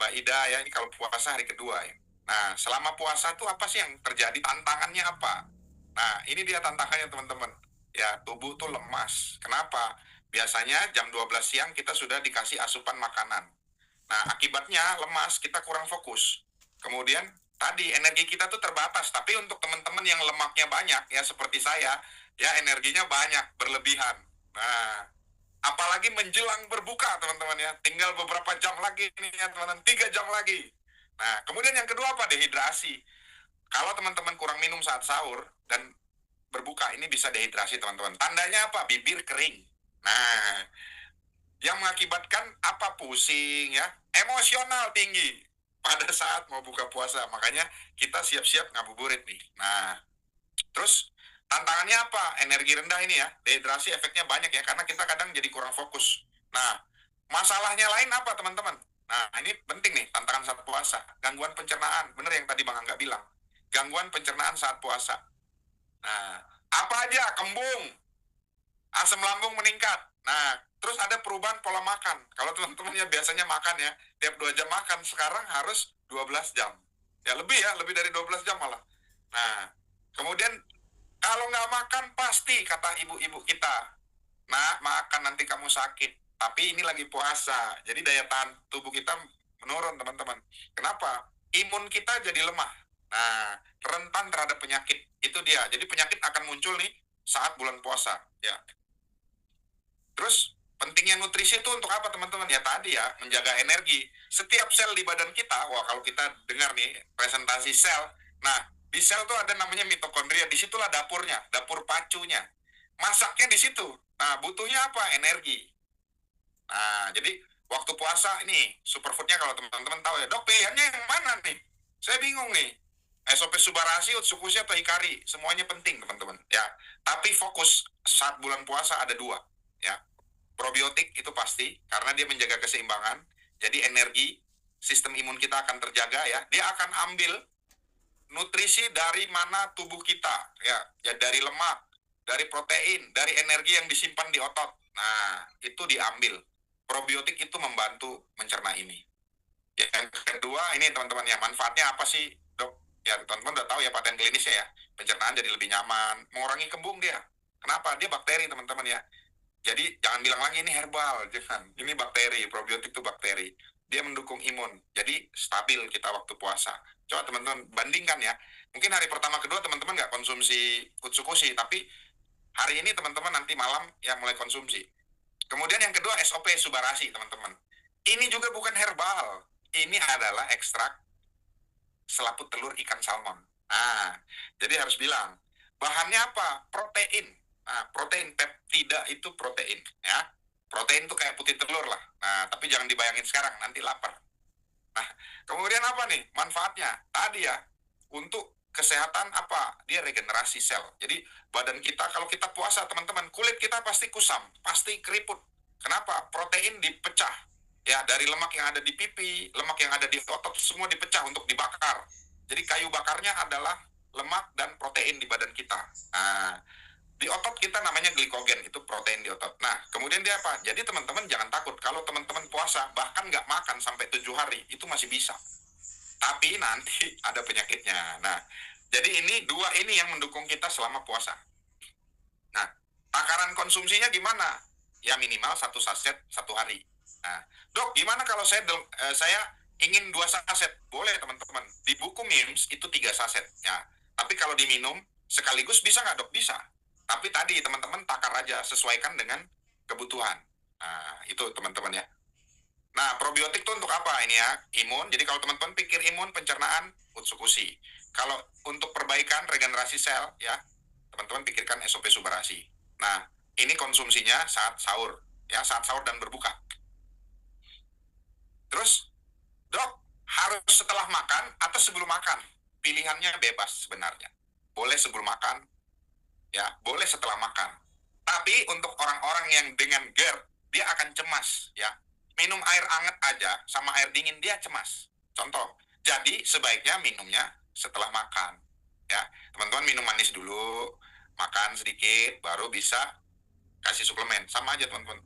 Mbak Ida ya, ini kalau puasa hari kedua ya. Nah, selama puasa tuh apa sih yang terjadi? Tantangannya apa? Nah, ini dia tantangannya teman-teman. Ya, tubuh tuh lemas. Kenapa? Biasanya jam 12 siang kita sudah dikasih asupan makanan. Nah, akibatnya lemas, kita kurang fokus. Kemudian tadi energi kita tuh terbatas, tapi untuk teman-teman yang lemaknya banyak ya seperti saya, ya energinya banyak, berlebihan. Nah, apalagi menjelang berbuka teman-teman ya, tinggal beberapa jam lagi nih ya teman-teman, 3 jam lagi. Nah, kemudian yang kedua apa? Dehidrasi. Kalau teman-teman kurang minum saat sahur dan berbuka, ini bisa dehidrasi teman-teman. Tandanya apa? Bibir kering. Nah, yang mengakibatkan apa? Pusing ya, emosional tinggi pada saat mau buka puasa. Makanya kita siap-siap ngabuburit nih. Nah, terus tantangannya apa? Energi rendah ini ya, dehidrasi efeknya banyak ya, karena kita kadang jadi kurang fokus. Nah, masalahnya lain apa teman-teman? Nah, ini penting nih, tantangan saat puasa. Gangguan pencernaan, bener yang tadi Bang Angga bilang. Gangguan pencernaan saat puasa. Nah, apa aja? Kembung, asam lambung meningkat. Nah, terus ada perubahan pola makan. Kalau teman-teman ya biasanya makan ya, tiap 2 jam makan, sekarang harus 12 jam. Ya, lebih dari 12 jam malah. Nah, kemudian kalau nggak makan pasti kata ibu-ibu kita, nah makan nanti kamu sakit. Tapi ini lagi puasa, jadi daya tahan tubuh kita menurun teman-teman. Kenapa? Imun kita jadi lemah. Nah, rentan terhadap penyakit. Itu dia. Jadi penyakit akan muncul nih saat bulan puasa. Ya, terus pentingnya nutrisi itu untuk apa teman-teman? Ya tadi ya, menjaga energi. Setiap sel di badan kita, wah kalau kita dengar nih presentasi sel, nah di sel tuh ada namanya mitokondria, disitulah dapurnya, dapur pacunya. Masaknya di situ. Nah butuhnya apa? Energi. Nah jadi waktu puasa ini superfoodnya kalau teman-teman tahu ya, dok pilihannya yang mana nih? Saya bingung nih. SOP Subarashi, Utsukushi atau Hikari, semuanya penting teman-teman. Ya, tapi fokus saat bulan puasa ada dua. Ya, probiotik itu pasti karena dia menjaga keseimbangan. Jadi energi sistem imun kita akan terjaga ya. Dia akan ambil nutrisi dari mana tubuh kita ya, ya dari lemak, dari protein, dari energi yang disimpan di otot. Nah, itu diambil. Probiotik itu membantu mencerna ini. Yang kedua ini teman-teman ya, manfaatnya apa sih, Dok? Ya, teman-teman udah tahu ya paten klinisnya ya. Pencernaan jadi lebih nyaman, mengurangi kembung dia. Kenapa? Dia bakteri teman-teman ya. Jadi jangan bilang lagi ini herbal, jangan. Ini bakteri, probiotik itu bakteri. Dia mendukung imun. Jadi stabil kita waktu puasa. Coba teman-teman bandingkan ya. Mungkin hari pertama kedua teman-teman nggak konsumsi Utsukushi, tapi hari ini teman-teman nanti malam ya mulai konsumsi. Kemudian yang kedua SOP Subarashi teman-teman. Ini juga bukan herbal. Ini adalah ekstrak selaput telur ikan salmon. Nah, jadi harus bilang bahannya apa? Protein. Nah, protein peptida itu protein ya. Protein itu kayak putih telur lah. Nah, tapi jangan dibayangin sekarang, nanti lapar. Nah, kemudian apa nih manfaatnya? Tadi ya, untuk kesehatan apa? Dia regenerasi sel. Jadi badan kita kalau kita puasa teman-teman, kulit kita pasti kusam, pasti keriput. Kenapa? Protein dipecah. Ya, dari lemak yang ada di pipi, lemak yang ada di otot, semua dipecah untuk dibakar. Jadi kayu bakarnya adalah lemak dan protein di badan kita. Nah, di otot kita namanya glikogen, itu protein di otot. Nah, kemudian dia apa? Jadi teman-teman jangan takut. Kalau teman-teman puasa, bahkan nggak makan sampai 7 hari, itu masih bisa. Tapi nanti ada penyakitnya. Nah, jadi ini dua ini yang mendukung kita selama puasa. Nah, takaran konsumsinya gimana? Ya minimal 1 saset 1 hari. Nah, dok, gimana kalau saya ingin 2 saset? Boleh teman-teman. Di buku MIMS itu 3 saset. Ya, tapi kalau diminum sekaligus bisa nggak dok? Bisa. Tapi tadi teman-teman takar aja, sesuaikan dengan kebutuhan. Nah, itu teman-teman ya. Nah, probiotik itu untuk apa ini ya? Imun. Jadi kalau teman-teman pikir imun, pencernaan, Utsukushi. Kalau untuk perbaikan regenerasi sel ya, teman-teman pikirkan SOP Subarashi. Nah, ini konsumsinya saat sahur ya, saat sahur dan berbuka. Terus, dok, harus setelah makan atau sebelum makan? Pilihannya bebas sebenarnya. Boleh sebelum makan, ya, boleh setelah makan. Tapi untuk orang-orang yang dengan GERD, dia akan cemas, ya. Minum air hangat aja sama air dingin dia cemas. Contoh, jadi sebaiknya minumnya setelah makan, ya. Teman-teman minum manis dulu, makan sedikit, baru bisa kasih suplemen. Sama aja teman-teman.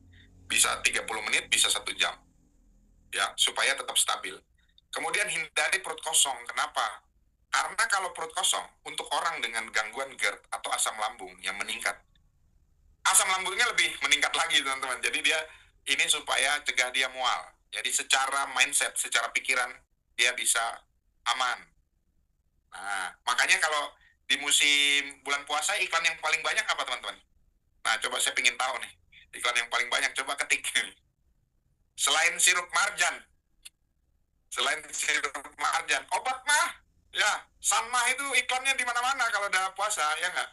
Bisa 30 menit, bisa 1 jam. Ya, supaya tetap stabil. Kemudian hindari perut kosong. Kenapa? Karena kalau perut kosong, untuk orang dengan gangguan GERD atau asam lambung yang meningkat, asam lambungnya lebih meningkat lagi, teman-teman. Jadi dia ini supaya cegah dia mual. Jadi secara mindset, secara pikiran, dia bisa aman. Nah, makanya kalau di musim bulan puasa, iklan yang paling banyak apa, teman-teman? Nah, coba saya pengen tahu nih. Iklan yang paling banyak, coba ketik. Selain sirup marjan, obat mah, ya, Sanmah itu iklannya di mana-mana kalau udah puasa, ya nggak?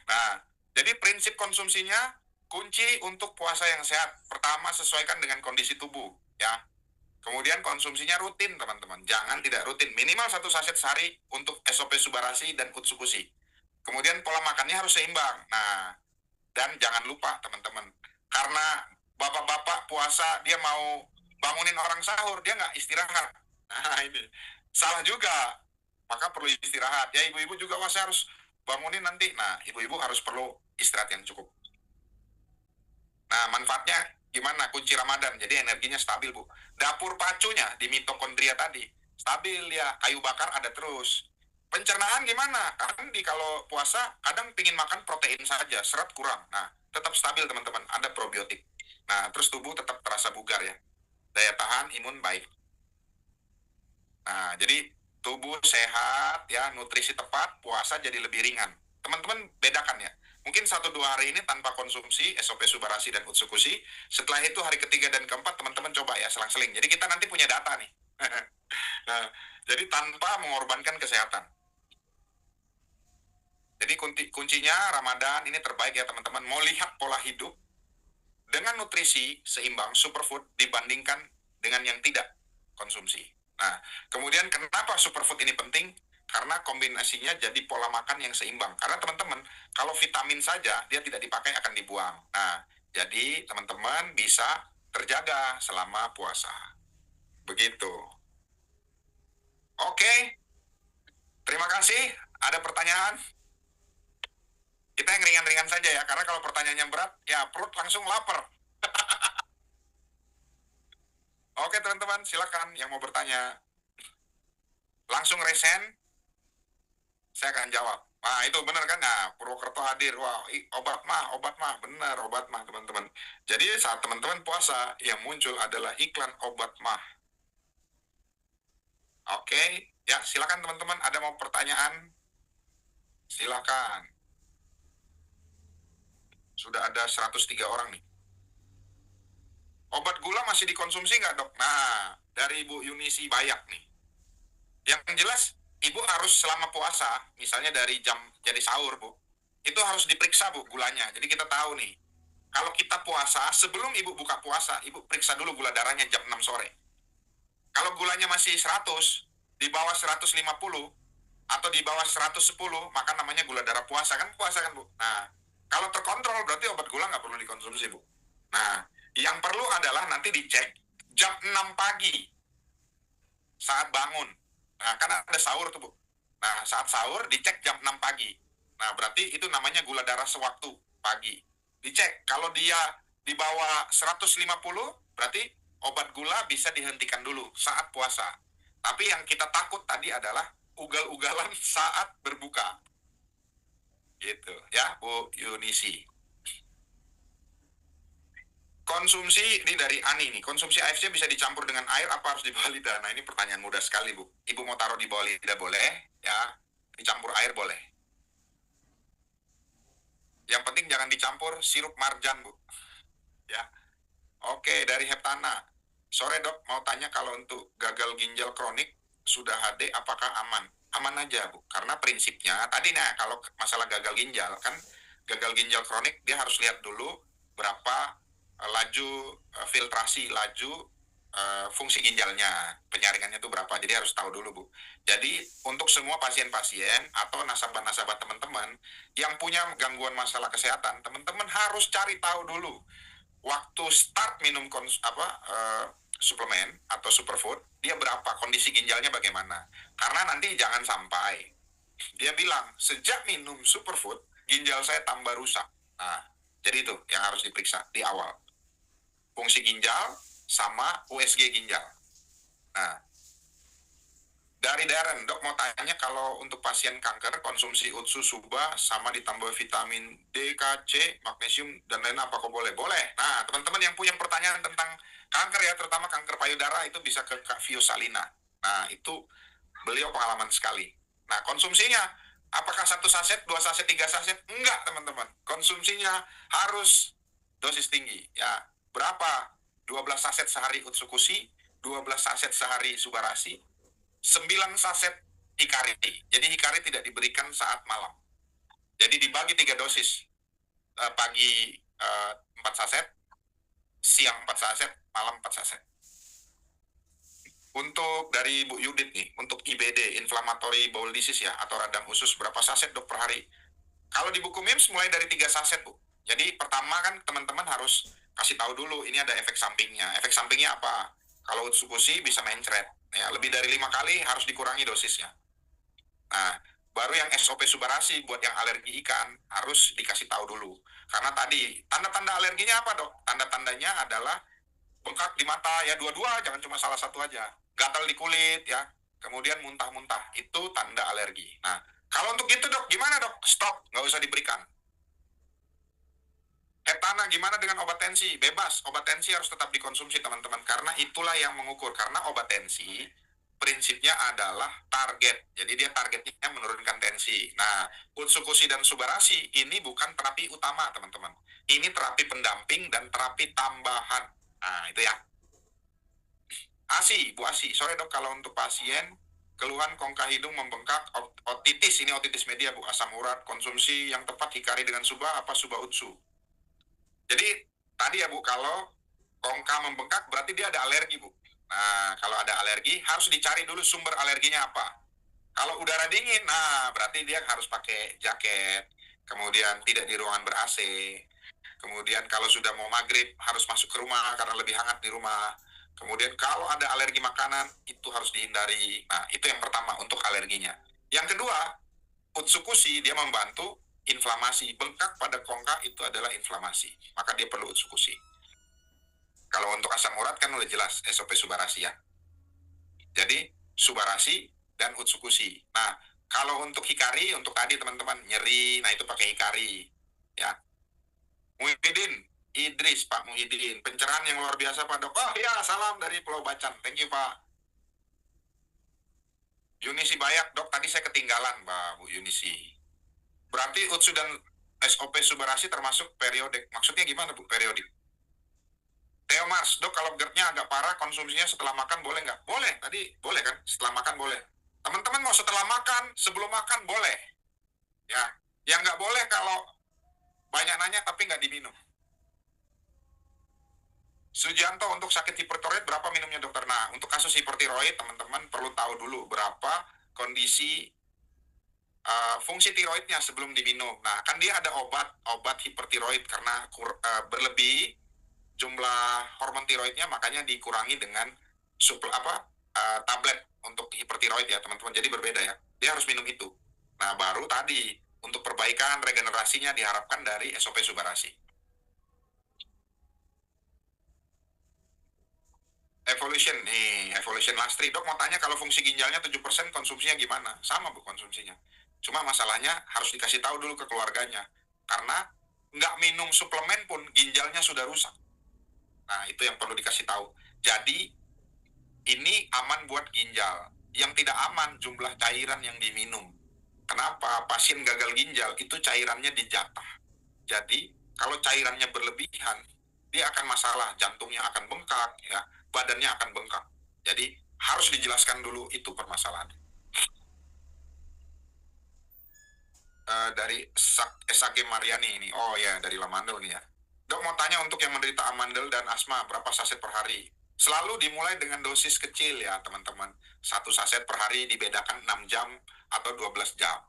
Nah, jadi prinsip konsumsinya, kunci untuk puasa yang sehat. Pertama, sesuaikan dengan kondisi tubuh, ya. Kemudian konsumsinya rutin, teman-teman. Jangan tidak rutin. Minimal 1 saset sehari untuk SOP Subarasi dan Utsukushi. Kemudian pola makannya harus seimbang. Nah, dan jangan lupa, teman-teman. Karena bapak-bapak puasa, dia mau bangunin orang sahur, dia nggak istirahat. Nah, ini salah juga. Maka perlu istirahat. Ya, ibu-ibu juga puasa harus bangunin nanti. Nah, ibu-ibu harus perlu istirahat yang cukup. Nah, manfaatnya gimana? Kunci Ramadan. Jadi energinya stabil, Bu. Dapur pacunya di mitokondria tadi stabil ya. Kayu bakar ada terus. Pencernaan gimana? Kan kalau puasa kadang pingin makan protein saja, serat kurang. Nah, tetap stabil, teman-teman. Ada probiotik. Nah, terus tubuh tetap terasa bugar ya. Daya tahan imun baik. Nah, jadi tubuh sehat ya, nutrisi tepat, puasa jadi lebih ringan. Teman-teman bedakan ya. Mungkin 1-2 hari ini tanpa konsumsi SOP Subarasi dan Utsukushi. Setelah itu hari ketiga dan keempat teman-teman coba ya selang-seling. Jadi kita nanti punya data nih. Nah, jadi tanpa mengorbankan kesehatan. Jadi kuncinya Ramadan ini terbaik ya, teman-teman. Mau lihat pola hidup dengan nutrisi seimbang superfood dibandingkan dengan yang tidak konsumsi. Nah, kemudian kenapa superfood ini penting? Karena kombinasinya jadi pola makan yang seimbang. Karena teman-teman, kalau vitamin saja dia tidak dipakai akan dibuang. Nah, jadi teman-teman bisa terjaga selama puasa. Begitu. Oke, terima kasih. Ada pertanyaan? Kita yang ringan-ringan saja ya, karena kalau pertanyaannya berat, ya perut langsung lapar. Oke teman-teman, silakan yang mau bertanya. Langsung resen, saya akan jawab. Nah itu benar kan? Nah, Purwokerto hadir. Wah, obat mah, benar obat mah teman-teman. Jadi saat teman-teman puasa, yang muncul adalah iklan obat mah. Oke, ya silakan teman-teman. Ada mau pertanyaan? Silakan. Sudah ada 103 orang nih. Obat gula masih dikonsumsi nggak, Dok? Nah, dari Ibu Yunisi Bayak nih. Yang jelas, Ibu harus selama puasa, misalnya dari jam jadi sahur, Bu, itu harus diperiksa, Bu, gulanya. Jadi kita tahu nih, kalau kita puasa, sebelum Ibu buka puasa, Ibu periksa dulu gula darahnya jam 6 sore. Kalau gulanya masih 100, di bawah 150, atau di bawah 110, maka namanya gula darah puasa kan, Bu. Nah, kalau terkontrol, berarti obat gula nggak perlu dikonsumsi, Bu. Nah, yang perlu adalah nanti dicek jam 6 pagi, saat bangun. Nah, kan ada sahur tuh, Bu. Nah, saat sahur dicek jam 6 pagi. Nah, berarti itu namanya gula darah sewaktu pagi. Dicek, kalau dia di bawah 150, berarti obat gula bisa dihentikan dulu saat puasa. Tapi yang kita takut tadi adalah ugal-ugalan saat berbuka. Gitu, ya, Bu Yunisi. Konsumsi, ini dari Ani nih, konsumsi AFC bisa dicampur dengan air apa harus di bawah lidah? Nah ini pertanyaan mudah sekali, Bu. Ibu mau taruh di bawah lidah boleh, ya. Dicampur air boleh. Yang penting jangan dicampur sirup marjan, Bu. Ya. Oke, dari Heptana. Sore, Dok, mau tanya kalau untuk gagal ginjal kronik sudah HD apakah aman? Aman aja, Bu. Karena prinsipnya tadi nah kalau masalah gagal ginjal kan, gagal ginjal kronik dia harus lihat dulu berapa laju filtrasi, laju fungsi ginjalnya, penyaringannya itu berapa. Jadi harus tahu dulu, Bu. Jadi untuk semua pasien-pasien atau nasabah-nasabah teman-teman yang punya gangguan masalah kesehatan, teman-teman harus cari tahu dulu waktu start minum suplemen atau superfood, dia berapa, kondisi ginjalnya bagaimana. Karena nanti jangan sampai dia bilang, sejak minum superfood, ginjal saya tambah rusak. Nah, jadi itu yang harus diperiksa di awal. Fungsi ginjal sama USG ginjal. Nah, Darren, dok mau tanya kalau untuk pasien kanker konsumsi Utsu Suba sama ditambah vitamin D, K, C, magnesium dan lain apa kok boleh? Boleh. Nah, teman-teman yang punya pertanyaan tentang kanker ya, terutama kanker payudara itu bisa ke Kak Vio Salina. Nah, itu beliau pengalaman sekali. Nah, konsumsinya apakah 1 saset, 2 saset, 3 saset? Enggak, teman-teman. Konsumsinya harus dosis tinggi. Ya, berapa? 12 saset sehari Utsukushi, 12 saset sehari Subarasi, 9 saset Hikari. Jadi Hikari tidak diberikan saat malam. Jadi dibagi 3 dosis. Pagi 4 saset, siang 4 saset, malam 4 saset. Untuk dari Bu Yudit nih, untuk IBD, inflammatory bowel disease ya, atau radang usus, berapa saset dok per hari? Kalau di buku MIMS mulai dari 3 saset Bu. Jadi pertama kan teman-teman harus kasih tahu dulu ini ada efek sampingnya. Efek sampingnya apa? Kalau Utsukushi bisa mencret. Ya, lebih dari 5 kali harus dikurangi dosisnya. Nah, baru yang SOP Subarasi buat yang alergi ikan harus dikasih tahu dulu. Karena tadi tanda-tanda alerginya apa dok? Tanda-tandanya adalah bengkak di mata ya, dua-dua, jangan cuma salah satu aja. Gatal di kulit ya, kemudian muntah-muntah, itu tanda alergi. Nah, kalau untuk itu dok, gimana dok? Stop, nggak usah diberikan. Heptana gimana dengan obat tensi? Bebas, obat tensi harus tetap dikonsumsi teman-teman, karena itulah yang mengukur. Karena obat tensi prinsipnya adalah target, jadi dia targetnya menurunkan tensi. Nah, Utsukushi dan Subarasi ini bukan terapi utama teman-teman, ini terapi pendamping dan terapi tambahan. Nah, itu ya. ASI, Bu ASI, sore dok, kalau untuk pasien keluhan kongka hidung membengkak, otitis, ini otitis media Bu, asam urat, konsumsi yang tepat Hikari dengan Suba apa Suba Utsu? Jadi tadi ya Bu, kalau kongka membengkak berarti dia ada alergi Bu. Nah, kalau ada alergi harus dicari dulu sumber alerginya apa. Kalau udara dingin, nah berarti dia harus pakai jaket, kemudian tidak di ruangan ber-AC, kemudian kalau sudah mau maghrib harus masuk ke rumah karena lebih hangat di rumah. Kemudian kalau ada alergi makanan itu harus dihindari. Nah, itu yang pertama untuk alerginya. Yang kedua, Utsukushi dia membantu inflamasi. Bengkak pada kongka itu adalah inflamasi. Maka dia perlu Utsukushi. Kalau untuk asam urat kan udah jelas SOP Subarasi ya. Jadi Subarasi dan Utsukushi. Nah, kalau untuk Hikari, untuk tadi teman-teman nyeri, nah itu pakai Hikari. Ya. Muhyiddin, Idris, Pak Muhyiddin. Pencerahan yang luar biasa Pak Dok. Oh ya, salam dari Pulau Bacan. Thank you Pak. Yunisi Bayak, Dok, tadi saya ketinggalan Mbak Bu Yunisi. Berarti Utsu dan SOP Subarasi termasuk periodik. Maksudnya gimana Bu periodik? Theo Mars, Dok, kalau GERD-nya agak parah, konsumsinya setelah makan boleh nggak? Boleh, tadi boleh kan? Setelah makan boleh. Teman-teman mau setelah makan, sebelum makan boleh. Ya, yang nggak boleh kalau banyak nanya tapi nggak diminum. Sujanto, untuk sakit hipertiroid berapa minumnya dokter? Nah, untuk kasus hipertiroid teman-teman perlu tahu dulu berapa kondisi fungsi tiroidnya sebelum diminum. Nah, kan dia ada obat hipertiroid karena berlebih jumlah hormon tiroidnya, makanya dikurangi dengan tablet untuk hipertiroid ya teman-teman. Jadi berbeda ya. Dia harus minum itu. Nah, baru tadi untuk perbaikan regenerasinya diharapkan dari SOP Subarasi. Evolution nih, Evolution Lastri. Dok mau tanya kalau fungsi ginjalnya 7% konsumsinya gimana? Sama Bu konsumsinya. Cuma masalahnya harus dikasih tahu dulu ke keluarganya. Karena nggak minum suplemen pun ginjalnya sudah rusak. Nah, itu yang perlu dikasih tahu. Jadi, ini aman buat ginjal. Yang tidak aman jumlah cairan yang diminum. Kenapa? Pasien gagal ginjal itu cairannya dijatah. Jadi, kalau cairannya berlebihan, dia akan masalah. Jantungnya akan bengkak, ya, badannya akan bengkak. Jadi, harus dijelaskan dulu itu permasalahan. Dari SAG Mariani ini. Oh ya, dari Lamandel nih ya. Dok mau tanya untuk yang menderita amandel dan asma, berapa saset per hari? Selalu dimulai dengan dosis kecil ya teman-teman. 1 saset per hari dibedakan 6 jam atau 12 jam.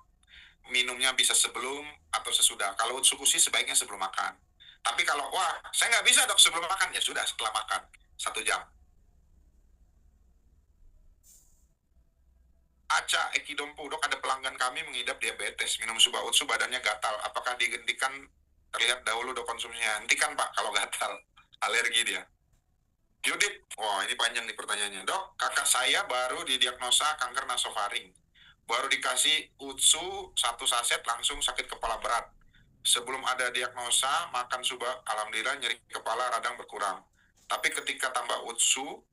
Minumnya bisa sebelum atau sesudah. Kalau Utsukushi sebaiknya sebelum makan. Tapi kalau, wah saya nggak bisa dok sebelum makan, ya sudah setelah makan. 1 jam. Aca Eki Dompu, dok ada pelanggan kami mengidap diabetes, minum Suba Utsu badannya gatal. Apakah dihentikan? Terlihat dahulu dok konsumsinya. Hentikan Pak kalau gatal. Alergi dia. Yudit, oh ini panjang nih pertanyaannya. Dok, kakak saya baru didiagnosa kanker nasofaring. Baru dikasih UTSU 1 saset langsung sakit kepala berat. Sebelum ada diagnosa, makan suba, alhamdulillah nyeri kepala radang berkurang. Tapi ketika tambah UTSU,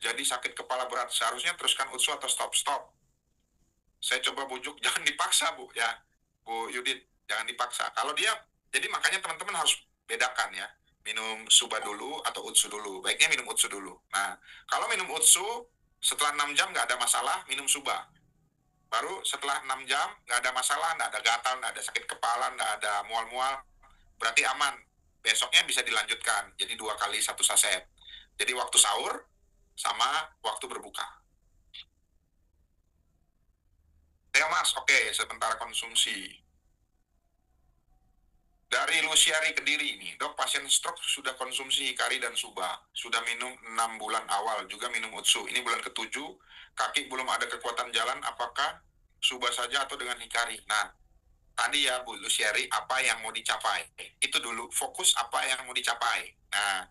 jadi sakit kepala berat. Seharusnya teruskan UTSU atau stop-stop. Saya coba bujuk, jangan dipaksa Bu, ya. Bu Yudit, jangan dipaksa. Kalau dia, jadi makanya teman-teman harus bedakan ya. Minum suba dulu atau utsu dulu. Baiknya minum utsu dulu. Nah, kalau minum utsu, setelah 6 jam nggak ada masalah, minum suba. Baru setelah 6 jam nggak ada masalah, nggak ada gatal, nggak ada sakit kepala, nggak ada mual-mual, berarti aman. Besoknya bisa dilanjutkan, jadi 2 kali 1 saset. Jadi waktu sahur sama waktu berbuka. Ya mas, oke, sebentar konsumsi. Dari Luciari Kediri ini, dok pasien stroke sudah konsumsi hikari dan suba, sudah minum 6 bulan awal, juga minum utsu. Ini bulan ke-7, kaki belum ada kekuatan jalan, apakah suba saja atau dengan hikari? Nah, tadi ya Bu Luciari, apa yang mau dicapai? Itu dulu, fokus apa yang mau dicapai. Nah,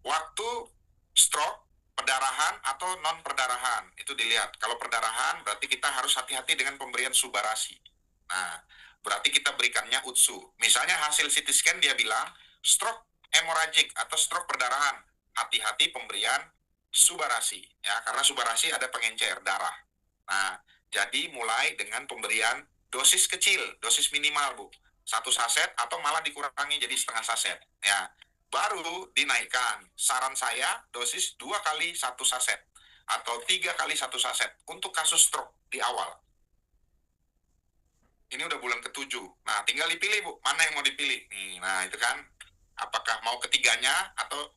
waktu stroke, perdarahan atau non perdarahan, itu dilihat. Kalau perdarahan, berarti kita harus hati-hati dengan pemberian subarasi. Nah, berarti kita berikannya utsu. Misalnya hasil CT scan dia bilang stroke hemorrhagic atau stroke perdarahan. Hati-hati pemberian subarasi ya, karena subarasi ada pengencer darah. Nah, jadi mulai dengan pemberian dosis kecil, dosis minimal Bu. 1 saset atau malah dikurangi jadi setengah saset ya. Baru dinaikkan. Saran saya dosis 2 kali 1 saset atau 3 kali 1 saset untuk kasus stroke di awal. Ini udah bulan ke-7. Nah, tinggal dipilih, Bu. Mana yang mau dipilih? Nih, nah itu kan. Apakah mau ketiganya atau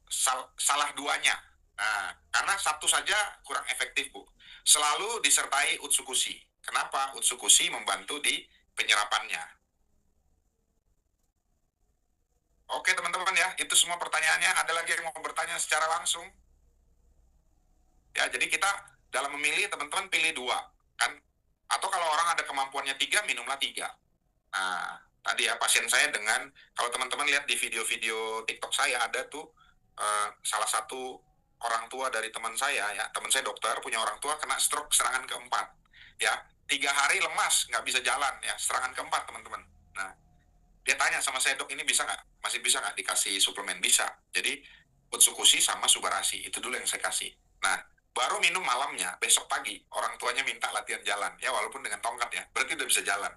salah duanya? Nah, karena satu saja kurang efektif, Bu. Selalu disertai utsukushi. Kenapa? Utsukushi membantu di penyerapannya. Oke, teman-teman ya. Itu semua pertanyaannya. Ada lagi yang mau bertanya secara langsung? Ya, jadi kita dalam memilih, teman-teman pilih 2. Kan? Atau kalau orang ada kemampuannya 3, minumlah 3. Nah, tadi ya pasien saya dengan, kalau teman-teman lihat di video-video TikTok saya ada tuh salah satu orang tua dari teman saya ya, teman saya dokter punya orang tua kena stroke serangan keempat ya, 3 hari lemas nggak bisa jalan ya, serangan keempat teman-teman. Nah, dia tanya sama saya, dok ini bisa nggak, masih bisa nggak dikasih suplemen? Bisa. Jadi utsukushi sama subarasi itu dulu yang saya kasih. Nah, baru minum malamnya, besok pagi orang tuanya minta latihan jalan ya, walaupun dengan tongkat ya, berarti udah bisa jalan.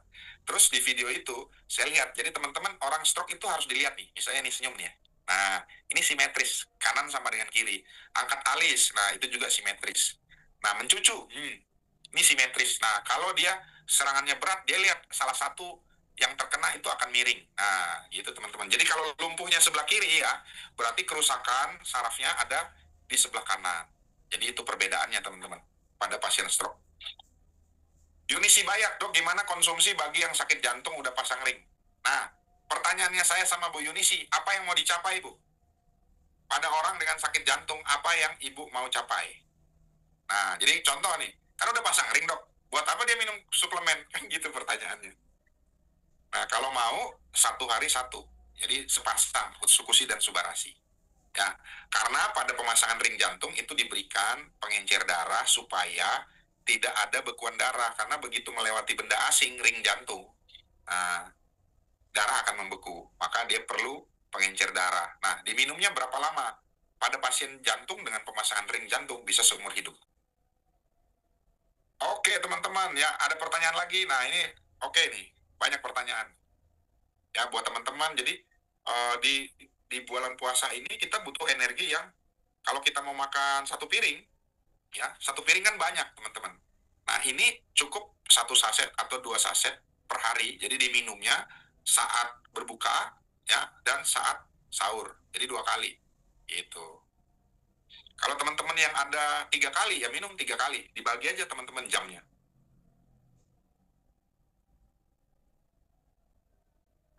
Terus di video itu saya lihat, jadi teman-teman orang stroke itu harus dilihat nih, misalnya nih senyum nih ya. Nah, ini simetris, kanan sama dengan kiri. Angkat alis, nah itu juga simetris. Nah, mencucu, ini simetris. Nah, kalau dia serangannya berat, dia lihat salah satu yang terkena itu akan miring. Nah, gitu teman-teman. Jadi kalau lumpuhnya sebelah kiri ya, berarti kerusakan sarafnya ada di sebelah kanan. Jadi itu perbedaannya teman-teman pada pasien stroke. Yunisi Bayak, dok gimana konsumsi bagi yang sakit jantung udah pasang ring? Nah, pertanyaannya saya sama Bu Yunisi, apa yang mau dicapai Bu? Pada orang dengan sakit jantung, apa yang Ibu mau capai? Nah, jadi contoh nih, kan udah pasang ring dok, buat apa dia minum suplemen? Kan gitu pertanyaannya. Nah, kalau mau 1 hari 1. Jadi sepasang utsukushi dan subarasi. Ya, karena pada pemasangan ring jantung itu diberikan pengencer darah supaya tidak ada bekuan darah, karena begitu melewati benda asing ring jantung, nah, darah akan membeku, maka dia perlu pengencer darah. Nah, diminumnya berapa lama? Pada pasien jantung dengan pemasangan ring jantung bisa seumur hidup. Oke teman-teman ya, ada pertanyaan lagi. Nah ini oke nih, banyak pertanyaan ya buat teman-teman. Jadi di bulan puasa ini kita butuh energi yang, kalau kita mau makan 1 piring ya, 1 piring kan banyak teman-teman. Nah ini cukup 1 saset atau 2 saset per hari. Jadi diminumnya saat berbuka ya dan saat sahur. Jadi 2 kali gitu. Kalau teman-teman yang ada 3 kali ya minum 3 kali. Dibagi aja teman-teman jamnya.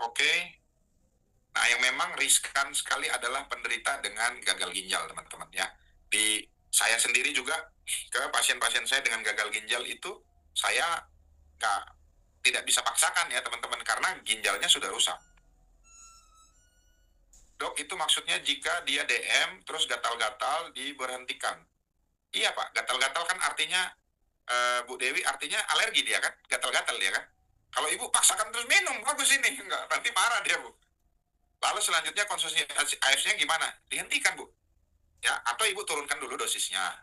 Oke. Nah, yang memang riskan sekali adalah penderita dengan gagal ginjal, teman-teman ya. Di saya sendiri juga ke pasien-pasien saya dengan gagal ginjal itu saya nggak tidak bisa paksakan ya teman-teman, karena ginjalnya sudah rusak. Dok, itu maksudnya jika dia DM terus gatal-gatal diberhentikan. Iya Pak, gatal-gatal kan artinya Bu Dewi artinya alergi dia kan, gatal-gatal dia kan. Kalau Ibu paksakan terus minum, bagus ini, enggak, nanti marah dia Bu. Lalu selanjutnya konsumsi AFC-nya gimana? Dihentikan Bu. Ya, atau Ibu turunkan dulu dosisnya.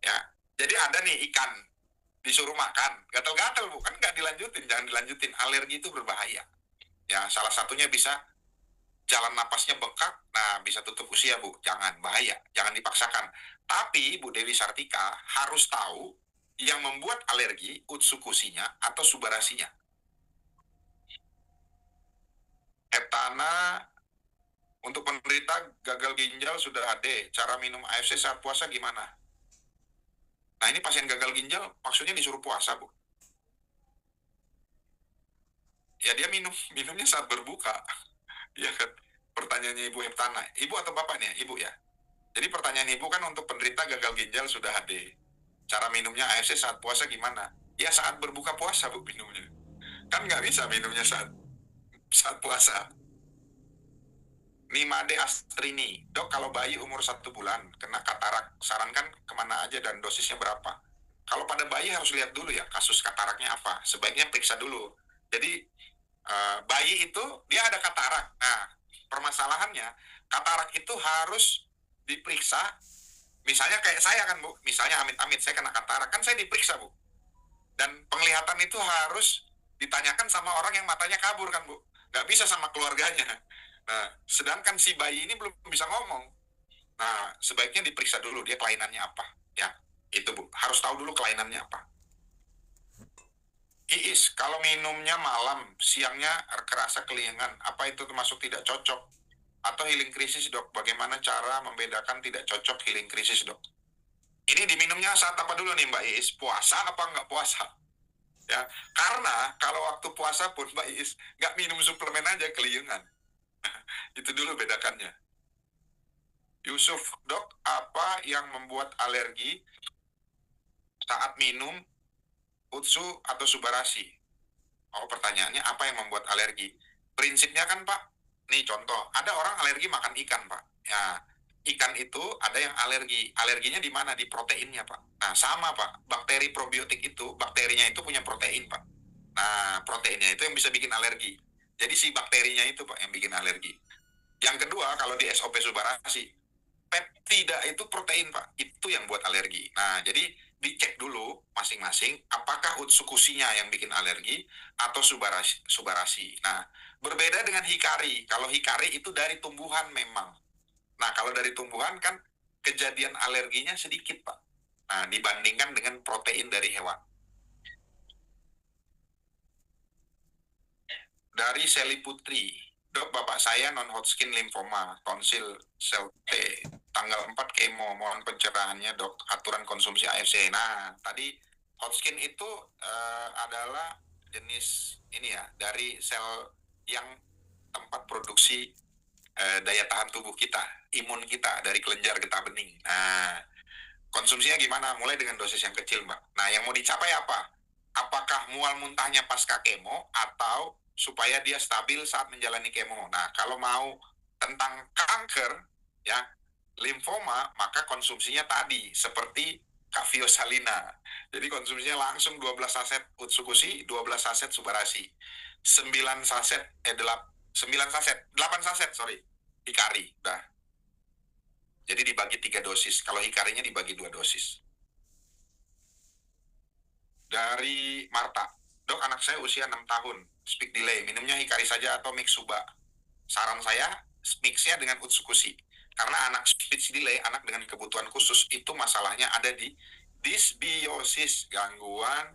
Ya, jadi ada nih ikan disuruh makan, gatal-gatal Bu, kan nggak dilanjutin, jangan dilanjutin. Alergi itu berbahaya. Ya, salah satunya bisa jalan napasnya bengkak, nah bisa tutup usia Bu, jangan, bahaya, jangan dipaksakan. Tapi Bu Dewi Sartika harus tahu yang membuat alergi utsukusinya atau subarasinya. Heptana untuk penderita gagal ginjal sudah HD, cara minum AFC saat puasa gimana? Nah ini pasien gagal ginjal maksudnya disuruh puasa Bu. Ya dia minumnya saat berbuka. Ya kan, pertanyaannya Ibu Heptana, Ibu atau Bapaknya? Ibu ya. Jadi pertanyaan Ibu kan untuk penderita gagal ginjal sudah HD. Cara minumnya AFC saat puasa gimana? Ya saat berbuka puasa Bu minumnya. Kan nggak bisa minumnya saat puasa. Nimade Astrini, dok kalau bayi umur 1 bulan kena katarak, sarankan kemana aja dan dosisnya berapa? Kalau pada bayi harus lihat dulu ya kasus kataraknya apa. Sebaiknya periksa dulu. Jadi bayi itu dia ada katarak. Nah permasalahannya katarak itu harus diperiksa. Misalnya kayak saya kan Bu, misalnya amit-amit saya kena katarak, kan saya diperiksa Bu. Dan penglihatan itu harus ditanyakan sama orang yang matanya kabur kan Bu. Nggak bisa sama keluarganya. Nah, sedangkan si bayi ini belum bisa ngomong. Nah, sebaiknya diperiksa dulu dia kelainannya apa. Ya, itu Bu. Harus tahu dulu kelainannya apa. Iis, kalau minumnya malam, siangnya kerasa kelingan, apa itu termasuk tidak cocok? Atau healing krisis dok, bagaimana cara membedakan tidak cocok healing krisis dok? Ini diminumnya saat apa dulu nih Mbak Iis? Puasa apa nggak puasa? Ya, karena kalau waktu puasa pun Mbak Iis nggak minum suplemen aja keliungan. Itu dulu bedakannya. Yusuf, dok, apa yang membuat alergi saat minum utsu atau subarasi? Oh, pertanyaannya apa yang membuat alergi? Prinsipnya kan Pak, nih contoh, ada orang alergi makan ikan Pak. Ya, ikan itu ada yang alergi. Alerginya di mana? Di proteinnya Pak. Nah, sama Pak, bakteri probiotik itu, bakterinya itu punya protein Pak. Nah, proteinnya itu yang bisa bikin alergi. Jadi si bakterinya itu Pak yang bikin alergi. Yang kedua, kalau di SOP subarasi, peptida itu protein Pak, itu yang buat alergi. Nah, jadi dicek dulu masing-masing apakah utsukusinya yang bikin alergi atau subarasi. Nah, berbeda dengan hikari. Kalau hikari itu dari tumbuhan memang. Nah, kalau dari tumbuhan kan kejadian alerginya sedikit Pak. Nah, dibandingkan dengan protein dari hewan. Dari Sally Putri, dok bapak saya non-Hodgkin lymphoma, tonsil sel T, tanggal 4 kemo, mohon pencerahannya dok, aturan konsumsi AFC. Nah, tadi Hodgkin itu adalah jenis ini ya, dari sel yang tempat produksi daya tahan tubuh kita, imun kita, dari kelenjar getah bening. Nah, konsumsinya gimana? Mulai dengan dosis yang kecil, Mbak. Nah, yang mau dicapai apa? Apakah mual muntahnya pasca kemo atau supaya dia stabil saat menjalani kemo? Nah, kalau mau tentang kanker, ya, limfoma, maka konsumsinya tadi, seperti Kaviosalina. Jadi konsumsinya langsung 12 saset utsukusi, 12 saset subarasi. 9 saset, 9 saset, 8 saset, sorry, hikari. Udah. Jadi dibagi 3 dosis. Kalau hikarinya dibagi 2 dosis. Dari Marta, dok anak saya usia 6 tahun, speak delay, minumnya hikari saja atau mix suba? Saran saya, mixnya dengan utsukusi. Karena anak speech delay, anak dengan kebutuhan khusus, itu masalahnya ada di dysbiosis, gangguan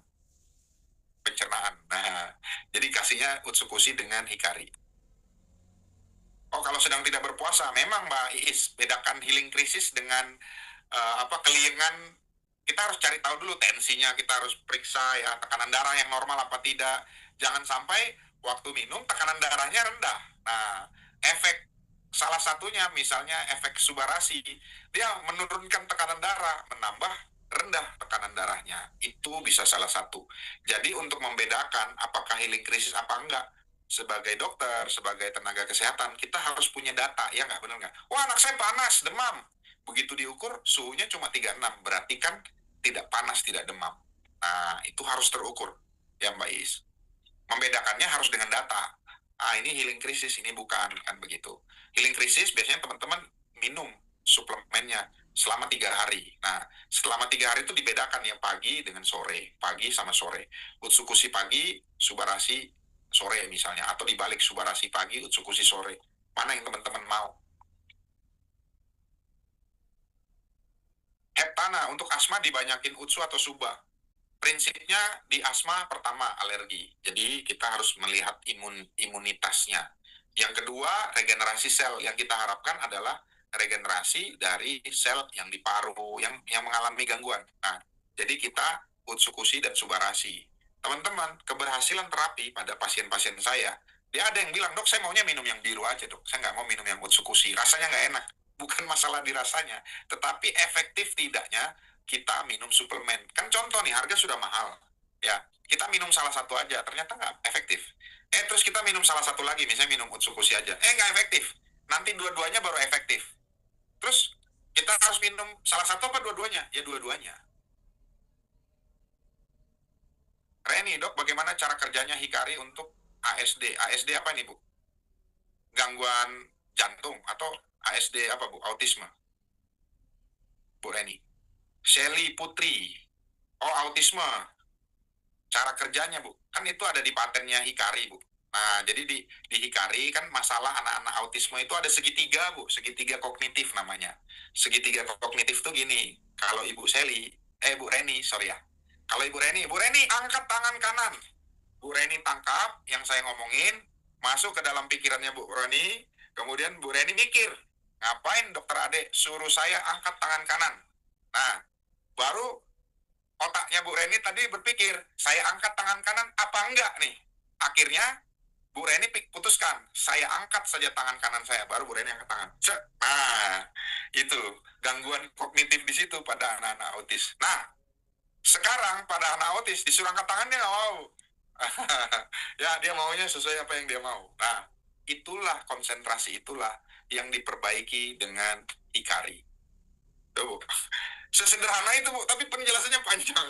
pencernaan. Nah, jadi kasihnya utsukusi dengan hikari. Oh, kalau sedang tidak berpuasa, memang Mbak Iis, bedakan healing krisis dengan kelingan. Kita harus cari tahu dulu tensinya, kita harus periksa ya tekanan darah yang normal apa tidak. Jangan sampai waktu minum tekanan darahnya rendah. Nah, efek salah satunya misalnya efek subarasi, dia menurunkan tekanan darah, menambah rendah tekanan darahnya. Itu bisa salah satu. Jadi untuk membedakan apakah healing krisis apa enggak, sebagai dokter, sebagai tenaga kesehatan, kita harus punya data, ya nggak, benar nggak? Wah, anak saya panas, demam. Begitu diukur, suhunya cuma 36, berarti kan tidak panas, tidak demam. Nah, itu harus terukur, ya Mbak Is. Membedakannya harus dengan data. Ah, ini healing krisis, ini bukan, kan begitu. Healing krisis biasanya teman-teman minum suplemennya selama 3 hari. Nah, selama 3 hari itu dibedakan ya, pagi dengan sore, pagi sama sore. Utsukushi pagi, Subarasi sore misalnya, atau dibalik, Subarasi pagi, Utsukushi sore. Mana yang teman-teman mau? Heptana untuk asma dibanyakin Utsu atau Suba. Prinsipnya di asma pertama alergi. Jadi kita harus melihat imunitasnya. Yang kedua, regenerasi sel. Yang kita harapkan adalah regenerasi dari sel yang di paru, yang mengalami gangguan. Nah, jadi kita Utsukushi dan Subarasi. Teman-teman, keberhasilan terapi pada pasien-pasien saya, dia ada yang bilang, dok saya maunya minum yang biru aja dok, saya nggak mau minum yang Utsukushi, rasanya nggak enak. Bukan masalah di rasanya, tetapi efektif tidaknya kita minum suplemen. Kan contoh nih, harga sudah mahal. Ya, kita minum salah satu aja, ternyata nggak efektif. Terus kita minum salah satu lagi, misalnya minum Utsukushi aja. Nggak efektif. Nanti dua-duanya baru efektif. Terus kita harus minum salah satu apa dua-duanya? Ya dua-duanya. Reni, dok, bagaimana cara kerjanya Hikari untuk ASD? ASD apa nih, Bu? Gangguan jantung atau ASD apa, Bu? Autisme. Bu Reni. Shelly Putri. Oh, autisme. Cara kerjanya, Bu, kan itu ada di patennya Hikari, Bu. Nah, jadi di Hikari kan masalah anak-anak autisme itu ada segitiga, Bu, segitiga kognitif namanya. Segitiga kognitif tuh gini, kalau Ibu Sally, Bu Reni, sorry ya. Kalau Bu Reni angkat tangan kanan. Bu Reni tangkap yang saya ngomongin, masuk ke dalam pikirannya Bu Reni, kemudian Bu Reni mikir, ngapain dokter Ade suruh saya angkat tangan kanan? Nah, baru otaknya Bu Reni tadi berpikir, saya angkat tangan kanan apa enggak nih? Akhirnya Bu Reni putuskan, saya angkat saja tangan kanan saya, baru Bu Reni angkat tangan. Nah, itu gangguan kognitif di situ pada anak-anak autis. Nah, sekarang pada anak autis disuruh angkat tangan dia nggak mau. Ya, dia maunya sesuai apa yang dia mau. Nah, itulah konsentrasi, itulah yang diperbaiki dengan Hikari. Tuh, sesederhana itu Bu, tapi penjelasannya panjang.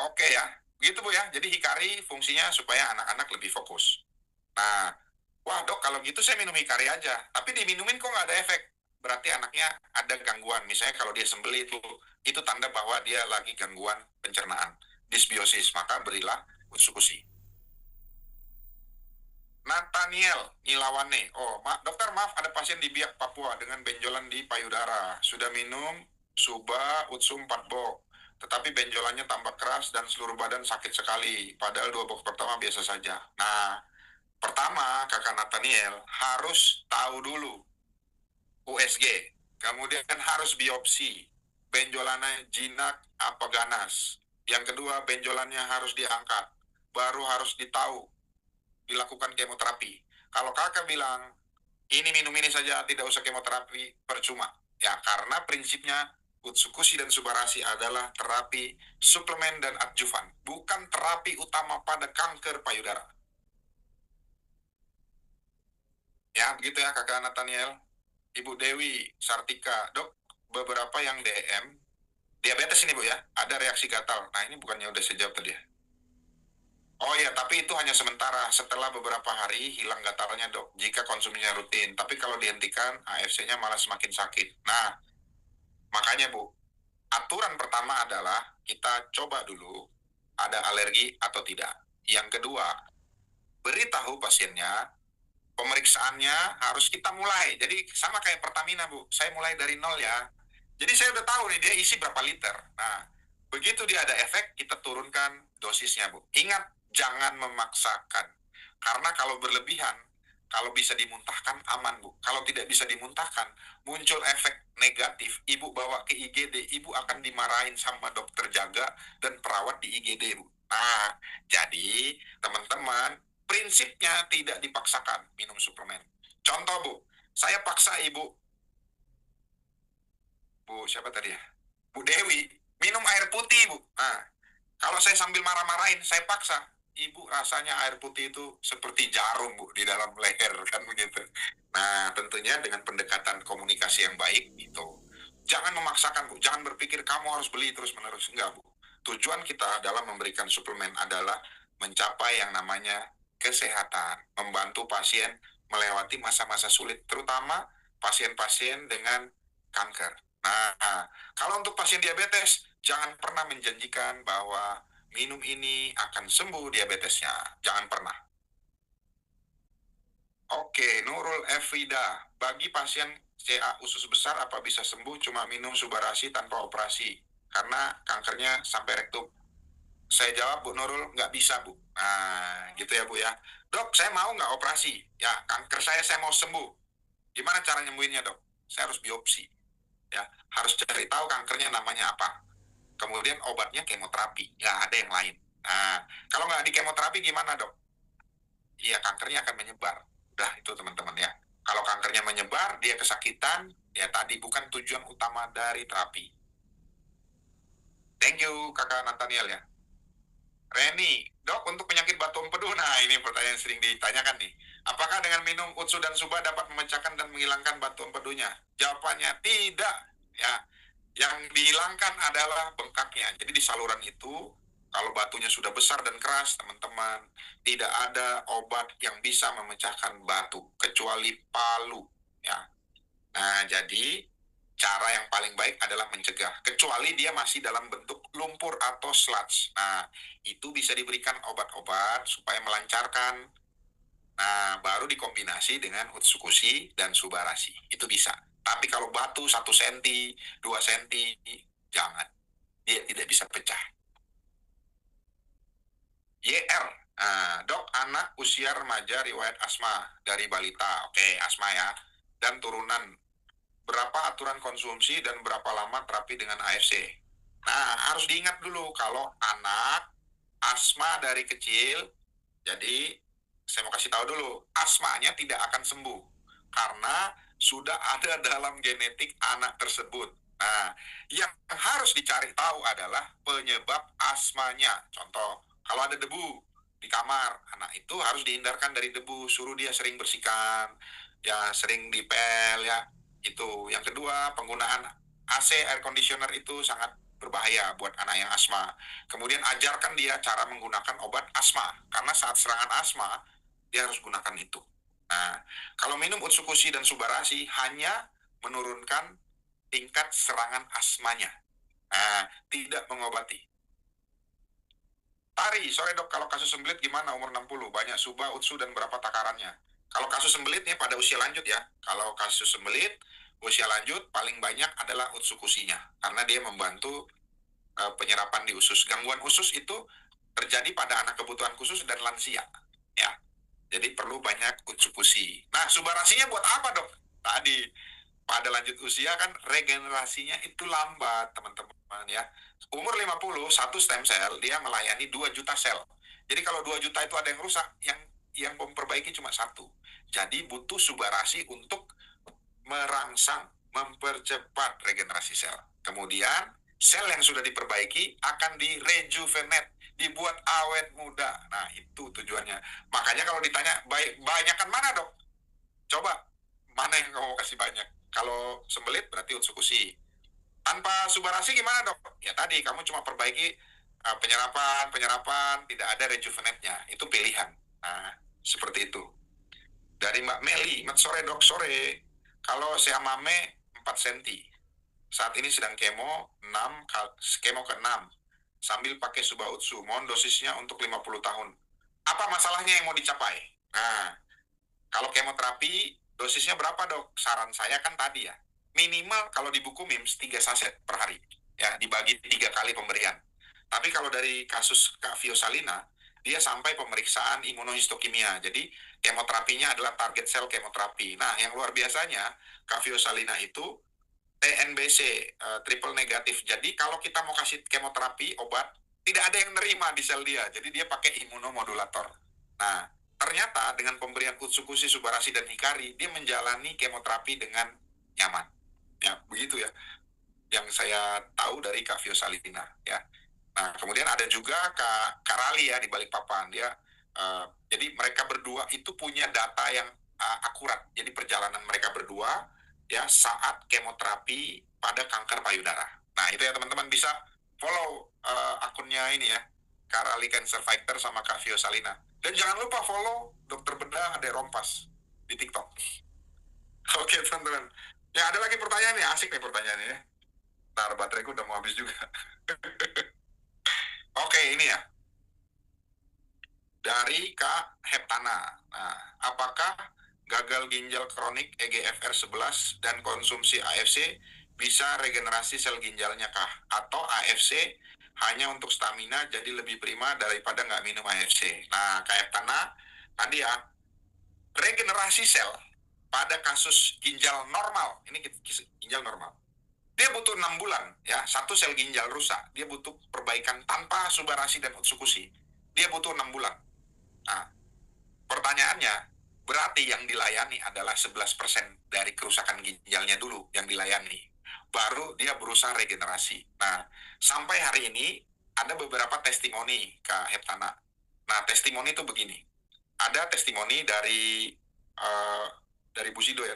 Oke ya, gitu Bu ya. Jadi Hikari fungsinya supaya anak-anak lebih fokus. Nah, wah dok kalau gitu saya minum Hikari aja. Tapi diminumin kok nggak ada efek. Berarti anaknya ada gangguan. Misalnya kalau dia sembelit Bu, itu tanda bahwa dia lagi gangguan pencernaan. Dysbiosis, maka berilah Utsukushi. Nathaniel Nilawane. Oh, dokter maaf ada pasien di Biak, Papua dengan benjolan di payudara. Sudah minum Suba, Utsu 4 box. Tetapi benjolannya tambah keras dan seluruh badan sakit sekali. Padahal 2 box pertama biasa saja. Nah, pertama kakak Nathaniel harus tahu dulu USG. Kemudian harus biopsi. Benjolannya jinak apa ganas. Yang kedua benjolannya harus diangkat. Baru harus ditahu dilakukan kemoterapi. Kalau kakak bilang, ini minum ini saja, tidak usah kemoterapi, percuma. Ya, karena prinsipnya Utsukushi dan Subarasi adalah terapi suplemen dan adjuvan, bukan terapi utama pada kanker payudara. Ya, begitu ya kakak Nathaniel. Ibu Dewi Sartika, dok, beberapa yang DM, diabetes ini Bu ya, ada reaksi gatal. Nah, ini bukannya udah saya jawab tadi ya? Oh ya, tapi itu hanya sementara. Setelah beberapa hari hilang gatalnya dok, jika konsumsinya rutin. Tapi kalau dihentikan, AFC-nya malah semakin sakit. Nah, makanya Bu, aturan pertama adalah kita coba dulu ada alergi atau tidak. Yang kedua, beritahu pasiennya, pemeriksaannya harus kita mulai. Jadi sama kayak Pertamina Bu, saya mulai dari nol ya. Jadi saya udah tahu nih dia isi berapa liter. Nah, begitu dia ada efek, kita turunkan dosisnya Bu. Ingat, jangan memaksakan. Karena kalau berlebihan, kalau bisa dimuntahkan aman Bu. Kalau tidak bisa dimuntahkan, muncul efek negatif. Ibu bawa ke IGD, ibu akan dimarahin sama dokter jaga dan perawat di IGD Bu. Nah, jadi teman-teman, prinsipnya tidak dipaksakan minum suplemen. Contoh Bu, saya paksa ibu, Bu siapa tadi ya? Bu Dewi, minum air putih Bu. Nah, kalau saya sambil marah-marahin, saya paksa, ibu rasanya air putih itu seperti jarum Bu di dalam leher kan begitu. Nah tentunya dengan pendekatan komunikasi yang baik itu, jangan memaksakan Bu, jangan berpikir kamu harus beli terus menerus, enggak Bu. Tujuan kita dalam memberikan suplemen adalah mencapai yang namanya kesehatan, membantu pasien melewati masa-masa sulit, terutama pasien-pasien dengan kanker. Nah, kalau untuk pasien diabetes, jangan pernah menjanjikan bahwa minum ini akan sembuh diabetesnya. Jangan pernah. Oke, Nurul Efrida. Bagi pasien CA usus besar, apa bisa sembuh cuma minum Subarasi tanpa operasi? Karena kankernya sampai rektum. Saya jawab, Bu Nurul, nggak bisa, Bu. Nah, gitu ya, Bu ya. Dok, saya mau nggak operasi? Ya, kanker saya mau sembuh. Gimana cara nyembuhinnya, dok? Saya harus biopsi. Ya, harus cari tahu kankernya namanya apa. Kemudian obatnya kemoterapi, nggak ada yang lain. Nah, kalau nggak di kemoterapi gimana, dok? Iya, kankernya akan menyebar. Udah, itu teman-teman ya. Kalau kankernya menyebar, dia kesakitan, ya tadi bukan tujuan utama dari terapi. Thank you, kakak Nathaniel ya. Reni, dok untuk penyakit batu empedu, nah ini pertanyaan yang sering ditanyakan nih. Apakah dengan minum Utsu dan Suba dapat memecahkan dan menghilangkan batu empedunya? Jawabannya tidak. Ya, yang dihilangkan adalah bengkaknya. Jadi di saluran itu, kalau batunya sudah besar dan keras, teman-teman, tidak ada obat yang bisa memecahkan batu kecuali palu. Ya, nah jadi cara yang paling baik adalah mencegah, kecuali dia masih dalam bentuk lumpur atau sludge. Nah, itu bisa diberikan obat-obat supaya melancarkan. Nah, baru dikombinasi dengan Utsukushi dan Subarasi. Itu bisa. Tapi kalau batu 1 senti, 2 senti, jangan. Dia tidak bisa pecah. YR, nah, dok, anak usia remaja riwayat asma dari balita. Oke, asma ya. Dan turunan. Berapa aturan konsumsi dan berapa lama terapi dengan AFC? Nah, harus diingat dulu kalau anak asma dari kecil, jadi saya mau kasih tahu dulu, asmanya tidak akan sembuh karena sudah ada dalam genetik anak tersebut. Nah, yang harus dicari tahu adalah penyebab asmanya. Contoh, kalau ada debu di kamar, anak itu harus dihindarkan dari debu, suruh dia sering bersihkan, ya sering dipel ya. Itu. Yang kedua, penggunaan AC air conditioner itu sangat berbahaya buat anak yang asma. Kemudian ajarkan dia cara menggunakan obat asma, karena saat serangan asma dia harus gunakan itu. Nah, kalau minum Utsukushi dan Subarasi hanya menurunkan tingkat serangan asmanya. Nah, tidak mengobati. Tari, sore dok, kalau kasus sembelit gimana umur 60? Banyak Suba, Utsu, dan berapa takarannya? Kalau kasus sembelitnya pada usia lanjut ya. Kalau kasus sembelit, usia lanjut paling banyak adalah Utsukushinya. Karena dia membantu penyerapan di usus. Gangguan usus itu terjadi pada anak kebutuhan khusus dan lansia. Ya, jadi perlu banyak Utsukushi. Nah, Subarasinya buat apa dok? Tadi, pada lanjut usia kan regenerasinya itu lambat teman-teman ya. Umur 50, satu stem cell dia melayani 2 juta sel. Jadi kalau 2 juta itu ada yang rusak, yang memperbaiki cuma satu. Jadi butuh Subarasi untuk merangsang, mempercepat regenerasi sel. Kemudian sel yang sudah diperbaiki akan direjuvenate, dibuat awet muda. Nah, itu tujuannya. Makanya kalau ditanya, banyakan mana dok? Coba, mana yang kamu kasih banyak? Kalau sembelit berarti Utsukushi. Tanpa Subarasi gimana dok? Ya tadi, kamu cuma perbaiki penyerapan, tidak ada rejuvenate-nya. Itu pilihan. Nah, seperti itu. Dari Mbak Meli, sore dok, sore. Kalau Seamame 4 senti. Saat ini sedang kemo kemo ke-6 sambil pakai Suba Utsu. Mohon dosisnya untuk 50 tahun. Apa masalahnya yang mau dicapai? Nah, kalau kemoterapi dosisnya berapa dok? Saran saya kan tadi ya, minimal kalau di buku MIMS 3 saset per hari. Ya, dibagi 3 kali pemberian. Tapi kalau dari kasus Kak Viosalina, dia sampai pemeriksaan imunohistokimia. Jadi kemoterapinya adalah target sel kemoterapi. Nah, yang luar biasanya, Kak Viosalina itu TNBC, triple negatif. Jadi kalau kita mau kasih kemoterapi, obat, tidak ada yang nerima di sel dia. Jadi dia pakai imunomodulator. Nah, ternyata dengan pemberian Utsukushi, Subarasi, dan Hikari, dia menjalani kemoterapi dengan nyaman. Ya, begitu ya. Yang saya tahu dari Kak Viosalina. Ya. Nah, kemudian ada juga Kak Rali ya di Balikpapan. Dia jadi mereka berdua itu punya data yang akurat. Jadi perjalanan mereka berdua ya saat kemoterapi pada kanker payudara. Nah, itu ya teman-teman bisa follow akunnya ini ya. Kak Rali Cancer Fighter sama Kak Vio Salina. Dan jangan lupa follow Dokter Bedah Ade Rompas di TikTok. Oke, teman-teman. Ya, ada lagi pertanyaan nih, asik nih pertanyaannya ya. Ntar bateraiku udah mau habis juga. Oke, ini ya. Dari Kak Heptana. Nah, apakah gagal ginjal kronik EGFR 11 dan konsumsi AFC bisa regenerasi sel ginjalnya kah? Atau AFC hanya untuk stamina jadi lebih prima daripada nggak minum AFC? Nah, Kak Heptana, tadi ya, regenerasi sel pada kasus ginjal normal, ini ginjal normal, dia butuh 6 bulan ya, satu sel ginjal rusak, dia butuh perbaikan tanpa subarasi dan utsukusi, dia butuh 6 bulan. Nah, pertanyaannya, berarti yang dilayani adalah 11% dari kerusakan ginjalnya dulu yang dilayani. Baru dia berusaha regenerasi. Nah, sampai hari ini ada beberapa testimoni Kak Heptana. Nah, testimoni itu begini. Ada testimoni dari Bu Sido ya,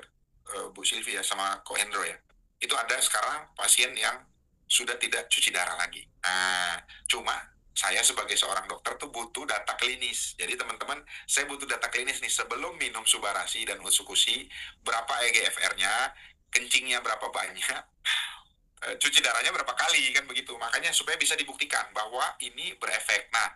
Bu Silvi ya, sama Ko Hendro ya. Itu ada sekarang pasien yang sudah tidak cuci darah lagi. Nah, cuma saya sebagai seorang dokter tuh butuh data klinis. Jadi teman-teman, saya butuh data klinis nih sebelum minum Subarasi dan Utsukushi, berapa EGFR-nya, kencingnya berapa banyak, cuci darahnya berapa kali, kan begitu. Makanya supaya bisa dibuktikan bahwa ini berefek. Nah,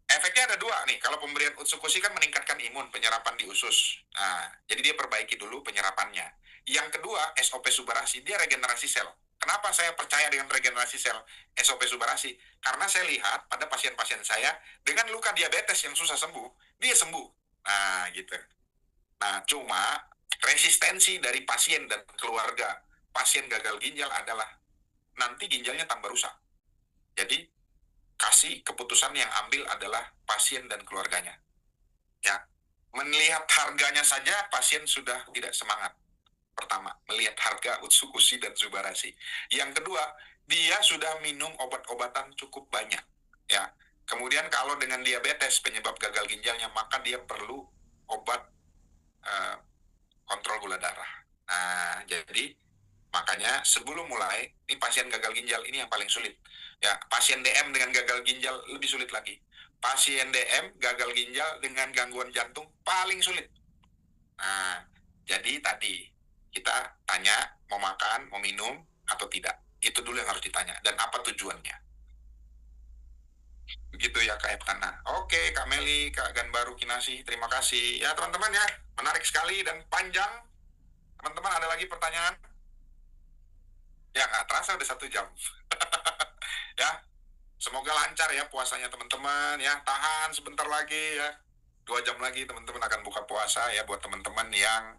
efeknya ada dua nih. Kalau pemberian Utsukushi kan meningkatkan imun, penyerapan di usus. Nah, jadi dia perbaiki dulu penyerapannya. Yang kedua, SOP Subarasi, dia regenerasi sel. Kenapa saya percaya dengan regenerasi sel SOP Subarasi? Karena saya lihat pada pasien-pasien saya dengan luka diabetes yang susah sembuh, dia sembuh. Nah, gitu. Nah, cuma resistensi dari pasien dan keluarga pasien gagal ginjal adalah nanti ginjalnya tambah rusak. Jadi, kasih keputusan yang ambil adalah pasien dan keluarganya. Ya, melihat harganya saja pasien sudah tidak semangat. Pertama, melihat harga Utsukushi dan Subarasi. Yang kedua, dia sudah minum obat-obatan cukup banyak. Ya, kemudian kalau dengan diabetes penyebab gagal ginjalnya, maka dia perlu obat kontrol gula darah. Nah, jadi makanya sebelum mulai, ini pasien gagal ginjal ini yang paling sulit. Ya, pasien DM dengan gagal ginjal lebih sulit lagi. Pasien DM gagal ginjal dengan gangguan jantung paling sulit. Nah, jadi tadi kita tanya mau makan, mau minum atau tidak. Itu dulu yang harus ditanya dan apa tujuannya. Begitu ya Kak Epkana. Oke, Kak Meli, Kak Ganbaru Kinasi, terima kasih. Ya teman-teman ya, menarik sekali dan panjang. Teman-teman ada lagi pertanyaan? Ya nggak terasa udah 1 jam. Ya, semoga lancar ya puasanya teman-teman ya. Tahan sebentar lagi ya. 2 jam lagi teman-teman akan buka puasa ya buat teman-teman yang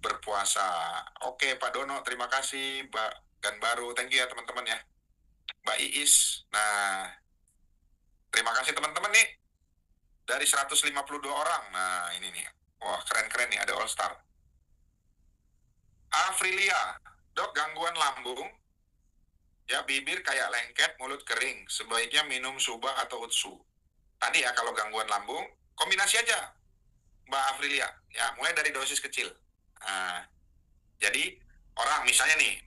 berpuasa. Oke Pak Dono, terima kasih. Mbak Ganbaru, thank you ya teman-teman ya. Mbak Iis, nah terima kasih teman-teman nih. Dari 152 orang, nah ini nih. Wah keren-keren nih, ada All Star. Afrilia, dok gangguan lambung, ya bibir kayak lengket, mulut kering. Sebaiknya minum Suba atau Utsu. Tadi ya kalau gangguan lambung, kombinasi aja Mbak Afrilia. Ya mulai dari dosis kecil. Nah, jadi orang misalnya nih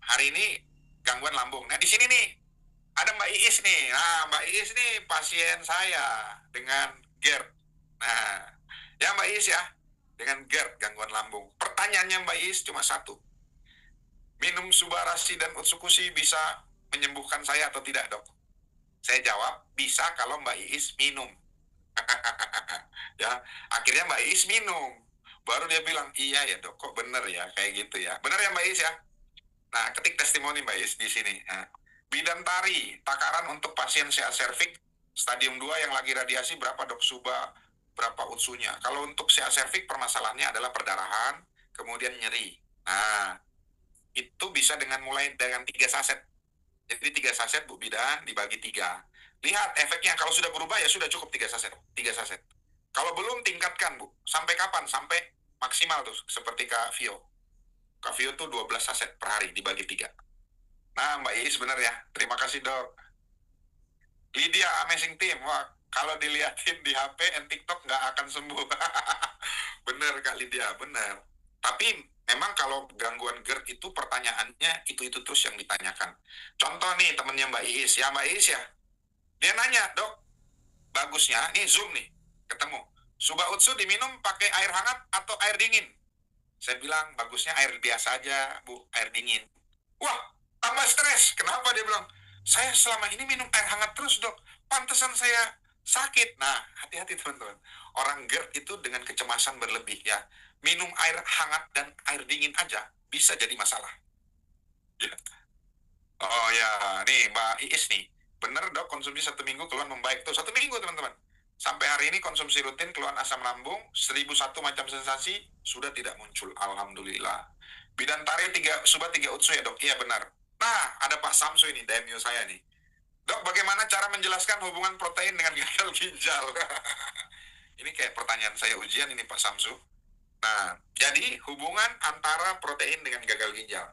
hari ini gangguan lambung. Nah di sini nih ada Mbak Iis nih. Nah Mbak Iis nih pasien saya dengan GERD. Nah ya Mbak Iis ya dengan GERD gangguan lambung. Pertanyaannya Mbak Iis cuma satu. Minum Subarasi dan Utsukushi bisa menyembuhkan saya atau tidak dok? Saya jawab bisa kalau Mbak Iis minum. Ya akhirnya Mbak Iis minum. Baru dia bilang iya ya dok kok bener ya kayak gitu ya. Bener ya Mbak Iis ya. Nah, ketik testimoni Mbak Is di sini. Nah, bidan tari, takaran untuk pasien CA cervix stadium 2 yang lagi radiasi berapa dok Suba, berapa utsunya. Kalau untuk CA cervix permasalahannya adalah perdarahan, kemudian nyeri. Nah, itu bisa dengan mulai dengan 3 saset. Jadi 3 saset Bu bidan dibagi 3. Lihat efeknya, kalau sudah berubah ya sudah cukup 3 saset. 3 saset. Kalau belum tingkatkan Bu. Sampai kapan? Sampai maksimal tuh, seperti Kak Vio. Kak Vio tuh 12 saset per hari dibagi 3. Nah, Mbak Iis benar ya. Terima kasih, Dok. Lydia Amazing Team, wah kalau diliatin di HP and TikTok nggak akan sembuh. Bener Kak Lydia, bener. Tapi memang kalau gangguan GERD itu pertanyaannya itu terus yang ditanyakan. Contoh nih temennya Mbak Iis, ya Mbak Iis ya, dia nanya, dok, bagusnya, nih Zoom nih, ketemu. Suba Utsu diminum pakai air hangat atau air dingin? Saya bilang, bagusnya air biasa aja, Bu, air dingin. Wah, tambah stres. Kenapa? Dia bilang, saya selama ini minum air hangat terus, dok. Pantesan saya sakit. Nah, hati-hati teman-teman. Orang GERD itu dengan kecemasan berlebih ya. Minum air hangat dan air dingin aja bisa jadi masalah. Ya. Oh ya, nih Mbak Iis nih. Bener dok, konsumsi 1 minggu keluhan membaik. Tuh, 1 minggu teman-teman. Sampai hari ini konsumsi rutin keluhan asam lambung, 1001 macam sensasi sudah tidak muncul. Alhamdulillah. Bidantari 3, Suba 3 Utsu ya dok? Iya benar. Nah, ada Pak Samsu ini, Daimyo saya nih. Dok, bagaimana cara menjelaskan hubungan protein dengan gagal ginjal? Ini kayak pertanyaan saya ujian ini Pak Samsu. Nah, jadi hubungan antara protein dengan gagal ginjal.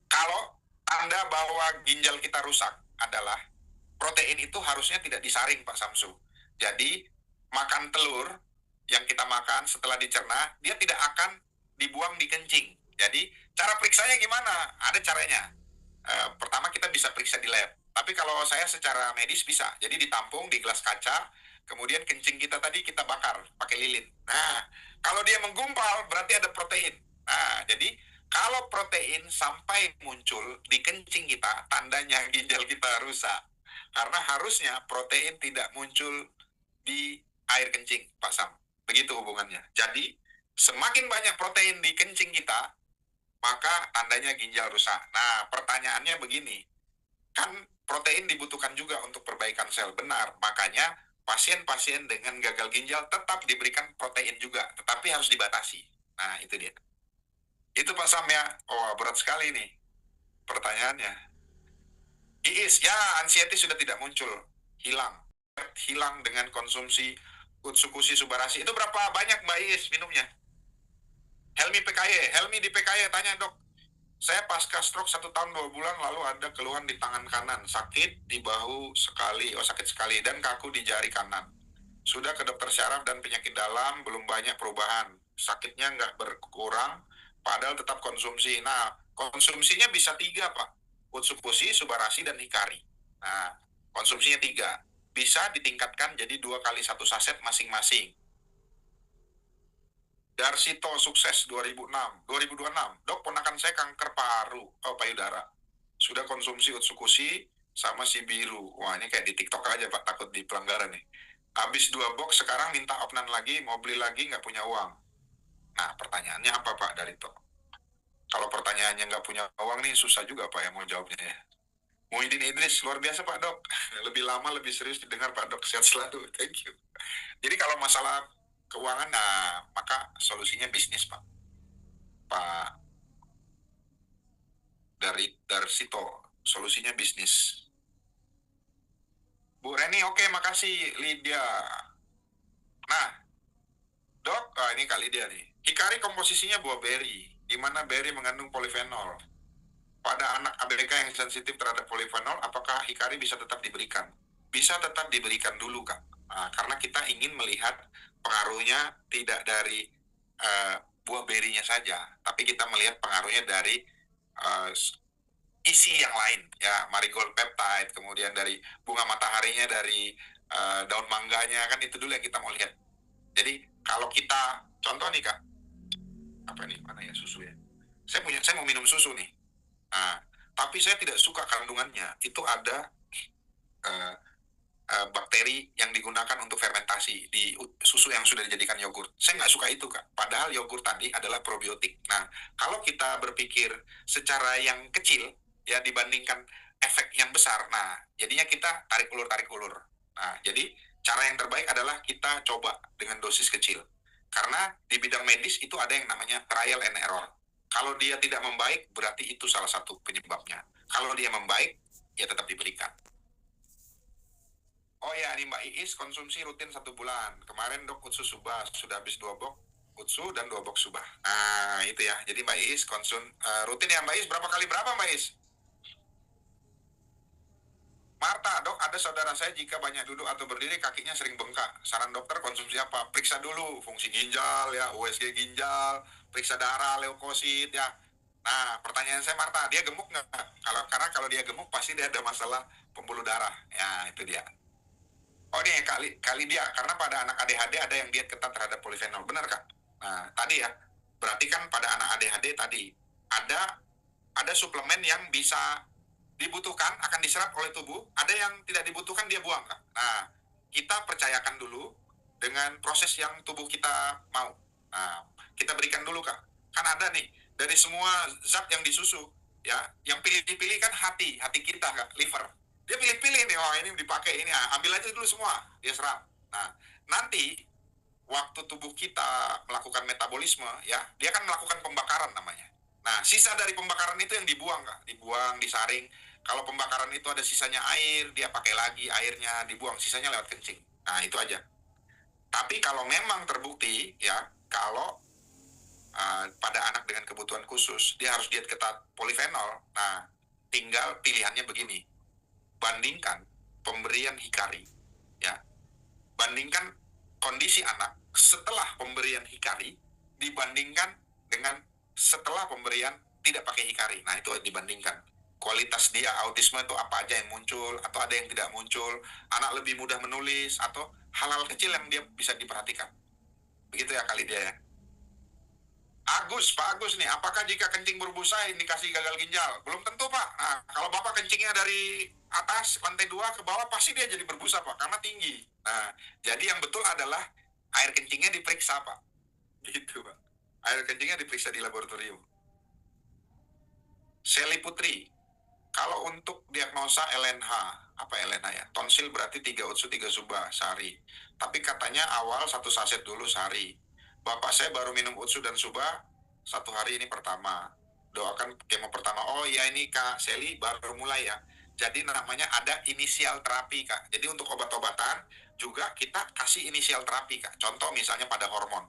Kalau tanda bahwa ginjal kita rusak adalah protein itu harusnya tidak disaring Pak Samsu. Jadi makan telur yang kita makan setelah dicerna, dia tidak akan dibuang di kencing. Jadi cara periksanya gimana? Ada caranya. Pertama kita bisa periksa di lab. Tapi kalau saya secara medis bisa. Jadi ditampung di gelas kaca, kemudian kencing kita tadi kita bakar pakai lilin. Nah, kalau dia menggumpal berarti ada protein. Nah, jadi kalau protein sampai muncul di kencing kita, tandanya ginjal kita rusak. Karena harusnya protein tidak muncul di air kencing, Pak Sam. Begitu hubungannya. Jadi, semakin banyak protein di kencing kita, maka tandanya ginjal rusak. Nah, pertanyaannya begini, kan protein dibutuhkan juga untuk perbaikan sel, benar. Makanya pasien-pasien dengan gagal ginjal tetap diberikan protein juga, tetapi harus dibatasi. Nah, itu dia. Itu Pak Sam ya. Oh, berat sekali nih pertanyaannya. Iis, ya anxiety sudah tidak muncul. Hilang. Hilang dengan konsumsi Utsukushi Subarashi. Itu berapa banyak Mbak Iis minumnya? Helmi PKY. Helmi di PKY tanya, dok, saya pasca stroke 1 tahun 2 bulan lalu ada keluhan di tangan kanan, sakit di bahu sekali, sakit sekali, dan kaku di jari kanan. Sudah ke dokter syaraf dan penyakit dalam, belum banyak perubahan. Sakitnya nggak berkurang, padahal tetap konsumsi. Nah, konsumsinya bisa 3, Pak. Utsukushi, Subarashi, dan Hikari. Nah, konsumsinya 3. Bisa ditingkatkan jadi 2 kali 1 saset masing-masing. Darsito sukses 2006, 2026. Dok, ponakan saya kanker paru, payudara. Sudah konsumsi Utsukushi sama si biru. Wah, ini kayak di TikTok aja, Pak. Takut di pelanggaran nih. Habis 2 box, sekarang minta opnan lagi, mau beli lagi, nggak punya uang. Nah, pertanyaannya apa, Pak Darito? Kalau pertanyaannya nggak punya uang nih, susah juga, Pak, yang mau jawabnya ya. Muhyiddin Idris, luar biasa, Pak Dok. Lebih lama, lebih serius didengar, Pak Dok. Sehat selalu. Thank you. Jadi kalau masalah keuangan, nah, maka solusinya bisnis, Pak. Pak Darsito, solusinya bisnis. Bu Reni, oke, makasih Lydia. Nah, dok, ini Kak Lydia nih. Hikari komposisinya buah beri, di mana beri mengandung polifenol. Pada anak ABK yang sensitif terhadap polifenol, apakah hikari bisa tetap diberikan? Bisa tetap diberikan dulu, Kak. Nah, karena kita ingin melihat pengaruhnya tidak dari buah berinya saja, tapi kita melihat pengaruhnya dari uh, isi yang lain, ya, marigold peptide, kemudian dari bunga mataharinya, dari daun mangganya, kan itu dulu yang kita mau lihat. Jadi kalau kita contoh nih Kak, apa nih, mana ya susu ya? Saya mau minum susu nih. Nah, tapi saya tidak suka kandungannya. Itu ada uh, bakteri yang digugakan untuk fermentasi di susu yang sudah dijadikan yogurt. Saya nggak suka itu, Kak. Padahal yogurt tadi adalah probiotik. Nah, kalau kita berpikir secara yang kecil, ya dibandingkan efek yang besar, nah, jadinya kita tarik ulur. Nah, jadi cara yang terbaik adalah kita coba dengan dosis kecil. Karena di bidang medis itu ada yang namanya trial and error. Kalau dia tidak membaik, berarti itu salah satu penyebabnya. Kalau dia membaik, ya tetap diberikan. Oh ya, ini Mbak Iis konsumsi rutin 1 bulan. Kemarin dok Utsu Subah, sudah habis 2 box Utsu dan 2 box Subah. Nah, itu ya. Jadi Mbak Iis rutin ya Mbak Iis. Berapa kali berapa Mbak Iis? Marta, dok, ada saudara saya jika banyak duduk atau berdiri kakinya sering bengkak. Saran dokter konsumsi apa? Periksa dulu fungsi ginjal ya, USG ginjal, periksa darah, leukosit ya. Nah, pertanyaan saya Marta, dia gemuk nggak? Karena kalau dia gemuk pasti dia ada masalah pembuluh darah. Ya, itu dia. Oh nih kali dia, karena pada anak ADHD ada yang diet ketat terhadap polifenol, benar Kak? Nah, tadi ya, berarti kan pada anak ADHD tadi ada suplemen yang bisa dibutuhkan, akan diserap oleh tubuh, ada yang tidak dibutuhkan dia buang Kak. Nah, kita percayakan dulu dengan proses yang tubuh kita mau. Nah, kita berikan dulu Kak. Kan ada nih, dari semua zat yang disusu, ya, yang pilih-pilih kan hati kita Kak, liver. Dia pilih-pilih nih, oh ini dipakai ini, ambil aja dulu semua, dia serap. Nah, nanti waktu tubuh kita melakukan metabolisme, ya, dia kan melakukan pembakaran namanya. Nah, sisa dari pembakaran itu yang dibuang, Kak. Dibuang, disaring. Kalau pembakaran itu ada sisanya air, dia pakai lagi airnya, dibuang. Sisanya lewat kencing. Nah, itu aja. Tapi kalau memang terbukti, ya, kalau pada anak dengan kebutuhan khusus, dia harus diet ketat polifenol. Nah, tinggal pilihannya begini. Bandingkan pemberian Hikari, ya. Bandingkan kondisi anak setelah pemberian Hikari dibandingkan dengan setelah pemberian tidak pakai Hikari. Nah, itu dibandingkan. Kualitas dia autisme itu apa aja yang muncul, atau ada yang tidak muncul, anak lebih mudah menulis, atau hal-hal kecil yang dia bisa diperhatikan. Begitu ya kali dia ya. Pak Agus nih, apakah jika kencing berbusa indikasi gagal ginjal? Belum tentu Pak. Nah, kalau Bapak kencingnya dari atas lantai 2 ke bawah, pasti dia jadi berbusa Pak, karena tinggi. Nah, jadi yang betul adalah air kencingnya diperiksa Pak. Gitu Pak. Air kencingnya diperiksa di laboratorium. Sally Putri, kalau untuk diagnosa LNH, apa LNH ya? Tonsil berarti 3 utsu 3 suba sehari. Tapi katanya awal 1 saset dulu sehari. Bapak saya baru minum utsu dan suba 1 hari ini pertama. Doakan kemo pertama. Oh iya ini Kak Sally baru mulai ya. Jadi namanya ada inisial terapi Kak. Jadi untuk obat-obatan juga kita kasih inisial terapi Kak. Contoh misalnya pada hormon.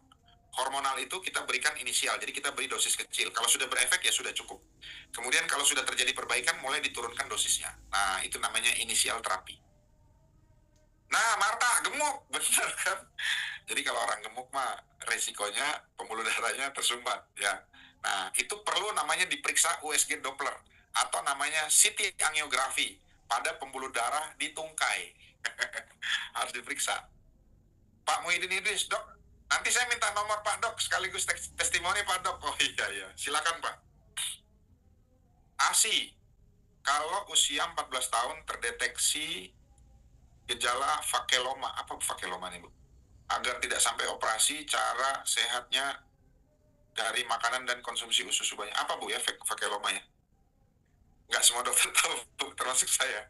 Hormonal itu kita berikan inisial, jadi kita beri dosis kecil. Kalau sudah berefek ya sudah cukup. Kemudian kalau sudah terjadi perbaikan, mulai diturunkan dosisnya. Nah, itu namanya inisial terapi. Nah, Marta, gemuk. Benar kan? Jadi kalau orang gemuk mah resikonya pembuluh darahnya tersumbat. Ya. Nah, itu perlu namanya diperiksa USG Doppler. Atau namanya CT angiografi pada pembuluh darah di tungkai. Harus diperiksa. Pak Muhyiddin Idris, dok, nanti saya minta nomor Pak Dok, sekaligus testimoni Pak Dok. Oh iya, silakan Pak. ASI, kalau usia 14 tahun terdeteksi gejala fakeloma. Apa fakeloma nih Bu? Agar tidak sampai operasi, cara sehatnya dari makanan dan konsumsi usus banyak. Apa Bu ya fakeloma ya? Nggak semua dokter tahu, termasuk saya.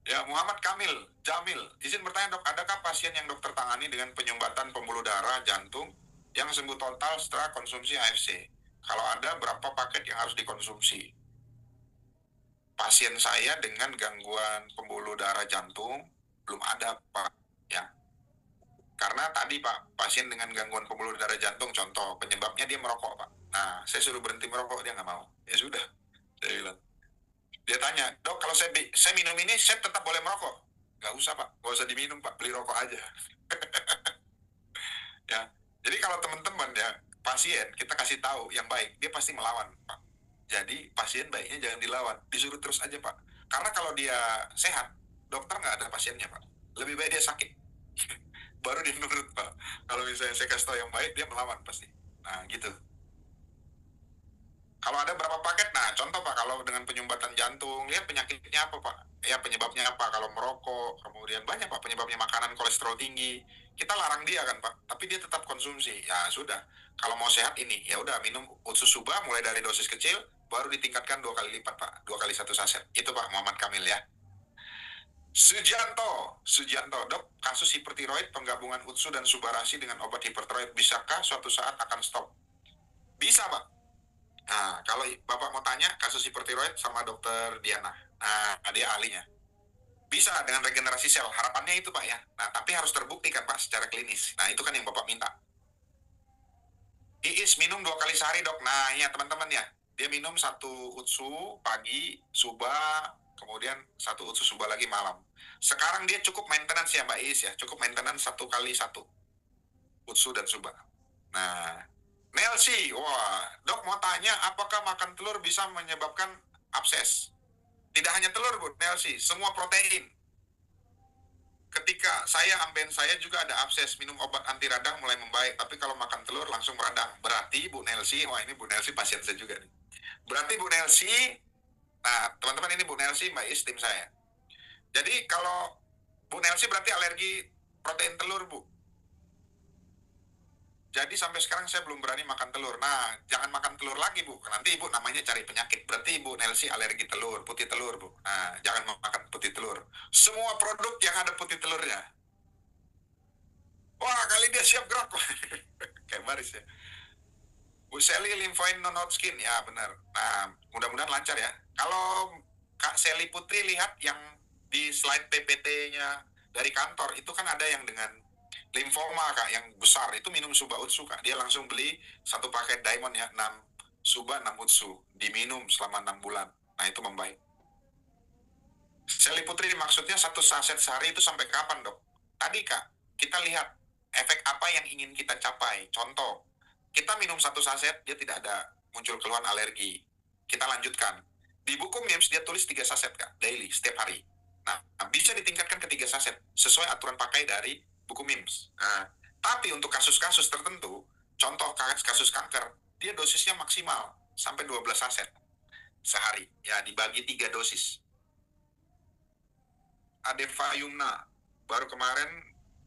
Ya, Muhammad Kamil, Jamil, izin bertanya dok, adakah pasien yang dokter tangani dengan penyumbatan pembuluh darah jantung yang sembuh total setelah konsumsi AFC? Kalau ada, berapa paket yang harus dikonsumsi? Pasien saya dengan gangguan pembuluh darah jantung belum ada Pak, ya. Karena tadi Pak, pasien dengan gangguan pembuluh darah jantung, contoh penyebabnya dia merokok Pak. Nah, saya suruh berhenti merokok, dia nggak mau. Ya sudah, saya bilang. Dia tanya, dok kalau saya minum ini, saya tetap boleh merokok? Nggak usah Pak, nggak usah diminum Pak, beli rokok aja. Ya, jadi kalau teman-teman ya, pasien kita kasih tahu yang baik, dia pasti melawan Pak. Jadi pasien baiknya jangan dilawan, disuruh terus aja Pak. Karena kalau dia sehat, dokter nggak ada pasiennya Pak. Lebih baik dia sakit, baru dia nurut Pak. Kalau misalnya saya kasih tahu yang baik, dia melawan pasti. Nah gitu. Kalau ada berapa paket? Nah, contoh Pak, kalau dengan penyumbatan jantung, lihat penyakitnya apa Pak? Ya, penyebabnya apa? Kalau merokok, kemudian banyak Pak penyebabnya, makanan kolesterol tinggi. Kita larang dia kan Pak, tapi dia tetap konsumsi. Ya sudah, kalau mau sehat ini, ya udah minum utsus suba mulai dari dosis kecil, baru ditingkatkan 2 kali lipat Pak, 2 kali 1 saset. Itu Pak Muhammad Kamil ya. Sujianto, dok, kasus hipertiroid penggabungan utsu dan subarasi dengan obat hipertiroid, bisakah suatu saat akan stop? Bisa Pak. Nah, kalau Bapak mau tanya kasus hipertiroid sama dokter Diana, nah dia ahlinya. Bisa dengan regenerasi sel, harapannya itu Pak ya. Nah, tapi harus terbukti kan Pak secara klinis. Nah, itu kan yang Bapak minta. Iis minum 2 kali sehari dok. Nah, ya teman-teman ya, dia minum 1 utsu pagi, suba, kemudian 1 utsu suba lagi malam. Sekarang dia cukup maintenance ya Mbak Is ya, cukup maintenance 1 kali 1 utsu dan suba. Nah, Nelsi, wah, dok mau tanya apakah makan telur bisa menyebabkan abses? Tidak hanya telur Bu Nelsi, semua protein. Ketika amben saya juga ada abses, minum obat anti radang mulai membaik, tapi kalau makan telur langsung meradang. Berarti Bu Nelsi, wah ini Bu Nelsi pasien saya juga nih. Berarti Bu Nelsi, nah teman-teman ini Bu Nelsi, Mbak Is tim saya. Jadi kalau Bu Nelsi berarti alergi protein telur Bu. Jadi sampai sekarang saya belum berani makan telur. Nah, jangan makan telur lagi Bu. Nanti Ibu namanya cari penyakit. Berarti Ibu Nelsi alergi telur, putih telur Bu. Nah, jangan makan putih telur. Semua produk yang ada putih telurnya. Wah, kali dia siap gerak. Kayak baris ya. Bu Sally lymphoid non-Hodgkin, ya benar. Nah, mudah-mudahan lancar ya. Kalau Kak Sally Putri lihat yang di slide PPT-nya dari kantor, itu kan ada yang dengan limfoma Kak, yang besar. Itu minum suba utsu Kak. Dia langsung beli 1 paket Diamond ya, 6 suba 6 utsu. Diminum selama 6 bulan. Nah, itu membaik. Sally Putri maksudnya 1 saset sehari itu sampai kapan dok? Tadi Kak, kita lihat efek apa yang ingin kita capai. Contoh, kita minum 1 saset, dia tidak ada muncul keluhan alergi. Kita lanjutkan. Di buku MIMS dia tulis 3 saset Kak, daily, setiap hari. Nah, bisa ditingkatkan ke 3 saset, sesuai aturan pakai dari buku MIMS. Nah, tapi untuk kasus-kasus tertentu, contoh kasus kanker, dia dosisnya maksimal, sampai 12 saset sehari. Ya, dibagi 3 dosis. Adeva Yumna, baru kemarin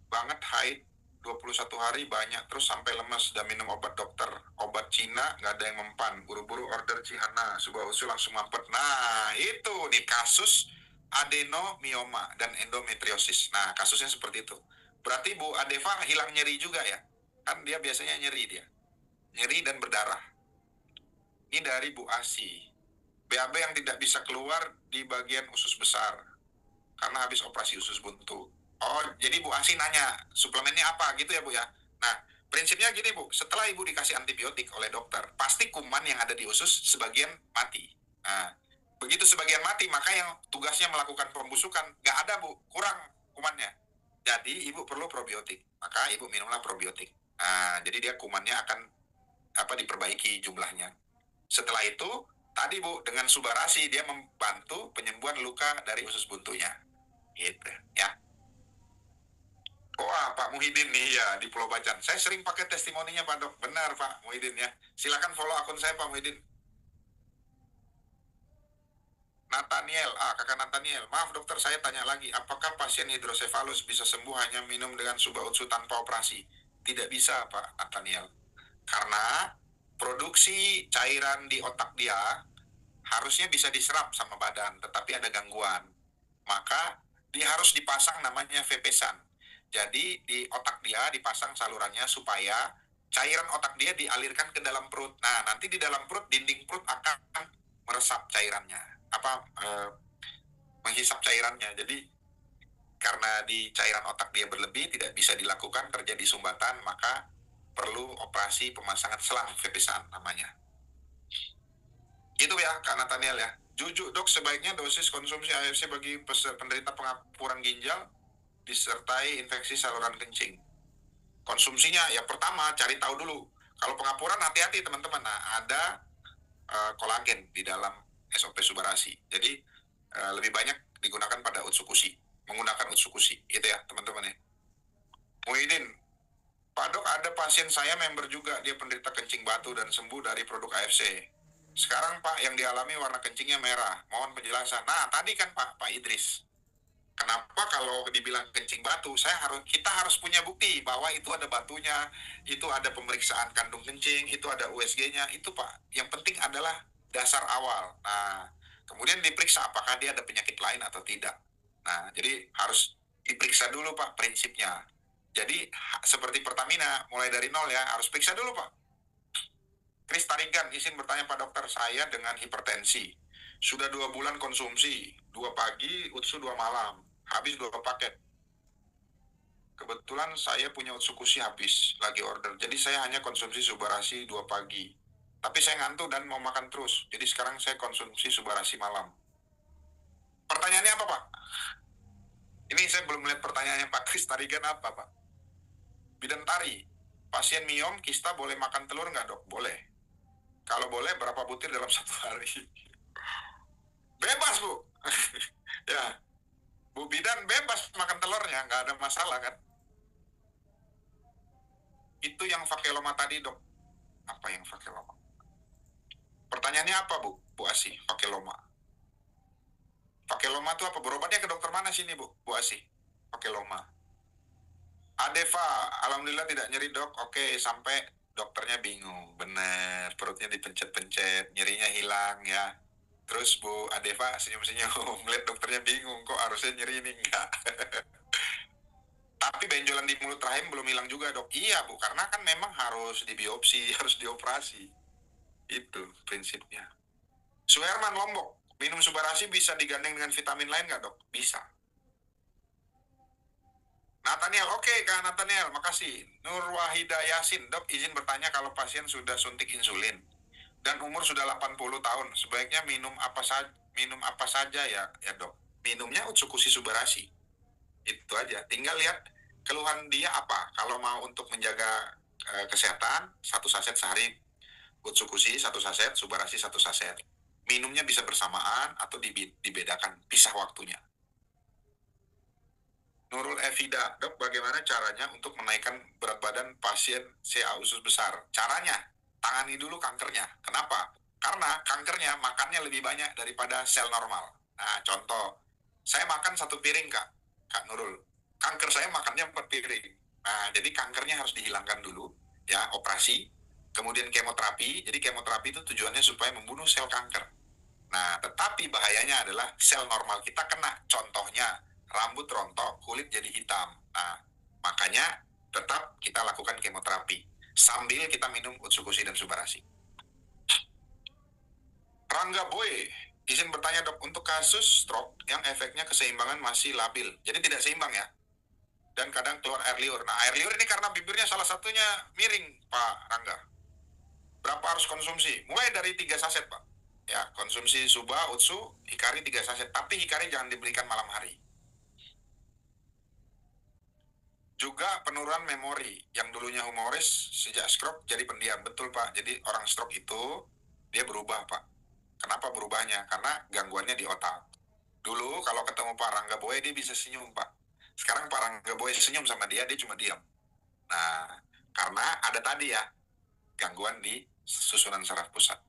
banget haid 21 hari banyak terus sampai lemas, udah minum obat dokter, obat Cina nggak ada yang mempan, buru-buru order Cihana, suba usul langsung mampet. Nah itu nih kasus adenomioma dan endometriosis. Nah kasusnya seperti itu. Berarti Bu Adeva hilang nyeri juga ya, kan dia biasanya nyeri dan berdarah. Ini dari Bu Asi, BAB yang tidak bisa keluar di bagian usus besar karena habis operasi usus buntu. Oh, jadi Bu Asi nanya, suplemennya apa gitu ya Bu ya? Nah, prinsipnya gini Bu, setelah Ibu dikasih antibiotik oleh dokter, pasti kuman yang ada di usus sebagian mati. Nah, begitu sebagian mati, maka yang tugasnya melakukan pembusukan, nggak ada Bu, kurang kumannya. Jadi Ibu perlu probiotik, maka Ibu minumlah probiotik. Nah, jadi dia kumannya akan diperbaiki jumlahnya. Setelah itu, tadi Bu, dengan subarasi dia membantu penyembuhan luka dari usus buntunya. Gitu ya. Wah, Pak Muhyiddin nih ya di Pulau Bacan. Saya sering pakai testimoninya Pak Dok. Benar Pak Muhyiddin ya. Silakan follow akun saya Pak Muhyiddin. Nathaniel, kakak Nathaniel. Maaf dokter, saya tanya lagi. Apakah pasien hidrosefalus bisa sembuh hanya minum dengan suba utsu tanpa operasi? Tidak bisa Pak Nathaniel. Karena produksi cairan di otak dia harusnya bisa diserap sama badan, tetapi ada gangguan. Maka dia harus dipasang namanya vepesan. Jadi di otak dia dipasang salurannya supaya cairan otak dia dialirkan ke dalam perut. Nah, nanti di dalam perut, dinding perut akan meresap cairannya. Menghisap cairannya. Jadi karena di cairan otak dia berlebih, tidak bisa dilakukan, terjadi sumbatan, maka perlu operasi pemasangan selang vepesan namanya. Itu ya Kak Nathaniel ya. Jujur dok, sebaiknya dosis konsumsi AFC bagi penderita pengapuran ginjal disertai infeksi saluran kencing. Konsumsinya ya pertama cari tahu dulu. Kalau pengapuran hati-hati teman-teman. Nah ada kolagen di dalam SOP subarasi. Jadi lebih banyak digunakan pada utsukushi. Menggunakan utsukushi. Itu ya teman-teman ya. Muhyiddin, Pak Dok, ada pasien saya member juga, dia penderita kencing batu dan sembuh dari produk AFC. Sekarang Pak, yang dialami warna kencingnya merah. Mohon penjelasan. Nah, tadi kan Pak Idris. Kenapa kalau dibilang kencing batu, kita harus punya bukti bahwa itu ada batunya, itu ada pemeriksaan kandung kencing, itu ada USG-nya, itu Pak. Yang penting adalah dasar awal. Nah, kemudian diperiksa apakah dia ada penyakit lain atau tidak. Nah, jadi harus diperiksa dulu Pak prinsipnya. Jadi seperti Pertamina, mulai dari nol ya, harus periksa dulu Pak. Kris Tarigan, izin bertanya Pak Dokter, saya dengan hipertensi. Sudah 2 bulan konsumsi, 2 pagi, utsu 2 malam. Habis 2 paket. Kebetulan saya punya utsukushi habis, lagi order. Jadi saya hanya konsumsi subarasi 2 pagi. Tapi saya ngantuk dan mau makan terus. Jadi sekarang saya konsumsi subarasi malam. Pertanyaannya apa, Pak? Ini saya belum melihat pertanyaannya Pak Kris. Tarigan apa, Pak? Bidan Tari. Pasien miom kista boleh makan telur nggak, Dok? Boleh. Kalau boleh, berapa butir dalam satu hari? Bebas, Bu. Ya, Bu Bidan bebas makan telurnya, nggak ada masalah kan? Itu yang vakiloma tadi, Dok. Apa yang vakiloma? Pertanyaannya apa, Bu Asih? Vakiloma. Vakiloma itu apa? Berobatnya ke dokter mana sini, Bu Asih? Vakiloma. Adeva, alhamdulillah tidak nyeri, Dok. Oke, sampai dokternya bingung. Bener, perutnya dipencet-pencet, nyerinya hilang ya. Terus Bu Adeva senyum-senyum, melihat dokternya bingung, kok harusnya nyeri ini enggak. Tapi benjolan di mulut rahim belum hilang juga, Dok. Iya, Bu, karena kan memang harus dibiopsi, harus dioperasi. Itu prinsipnya. Suherman Lombok, minum Subarasi bisa digandeng dengan vitamin lain nggak, Dok? Bisa. Nathaniel, oke Kak Nathaniel, makasih. Nur Wahida Yasin, Dok, izin bertanya kalau pasien sudah suntik insulin dan umur sudah 80 tahun, sebaiknya minum apa saja ya, Dok? Minumnya Utsukushi Subarasi. Itu aja. Tinggal lihat keluhan dia apa. Kalau mau untuk menjaga kesehatan, 1 saset sehari Utsukushi 1 saset, Subarasi 1 saset. Minumnya bisa bersamaan atau dibedakan, pisah waktunya. Nurul Evida, Dok, bagaimana caranya untuk menaikkan berat badan pasien CA usus besar? Caranya, tangani dulu kankernya. Kenapa? Karena kankernya makannya lebih banyak daripada sel normal. Nah, contoh, saya makan 1 piring, Kak Nurul. Kanker saya makannya 4 piring. Nah, jadi kankernya harus dihilangkan dulu, ya, operasi. Kemudian kemoterapi. Jadi kemoterapi itu tujuannya supaya membunuh sel kanker. Nah, tetapi bahayanya adalah sel normal kita kena. Contohnya, rambut rontok, kulit jadi hitam. Nah, makanya tetap kita lakukan kemoterapi sambil kita minum Utsukushi dan Subarasi. Rangga Boy, izin bertanya, Dok, untuk kasus stroke yang efeknya keseimbangan masih labil, jadi tidak seimbang ya, dan kadang keluar air liur. Nah, air liur ini karena bibirnya salah satunya miring, Pak Rangga. Berapa harus konsumsi? Mulai dari 3 saset, Pak. Ya, konsumsi Suba, Utsu, Hikari 3 saset. Tapi Hikari jangan diberikan malam hari. Juga penurunan memori, yang dulunya humoris sejak stroke jadi pendiam. Betul, Pak. Jadi orang stroke itu dia berubah, Pak. Kenapa berubahnya? Karena gangguannya di otak. Dulu kalau ketemu Pak Rangga Boy dia bisa senyum, Pak. Sekarang Pak Rangga Boy senyum sama dia cuma diam. Nah, karena ada tadi ya, gangguan di susunan saraf pusat.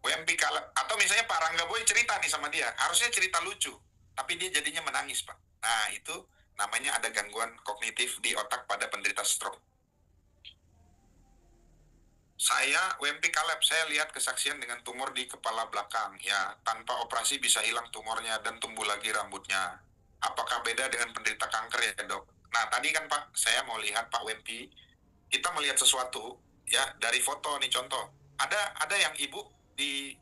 WMP atau misalnya Pak Rangga Boy cerita nih sama dia, harusnya cerita lucu, tapi dia jadinya menangis, Pak. Nah, itu namanya ada gangguan kognitif di otak pada penderita stroke. Saya WMP Caleb, saya lihat kesaksian dengan tumor di kepala belakang. Ya, tanpa operasi bisa hilang tumornya dan tumbuh lagi rambutnya. Apakah beda dengan penderita kanker ya, Dok? Nah, tadi kan Pak, saya mau lihat Pak WMP, kita melihat sesuatu ya dari foto nih, contoh. Ada yang ibu di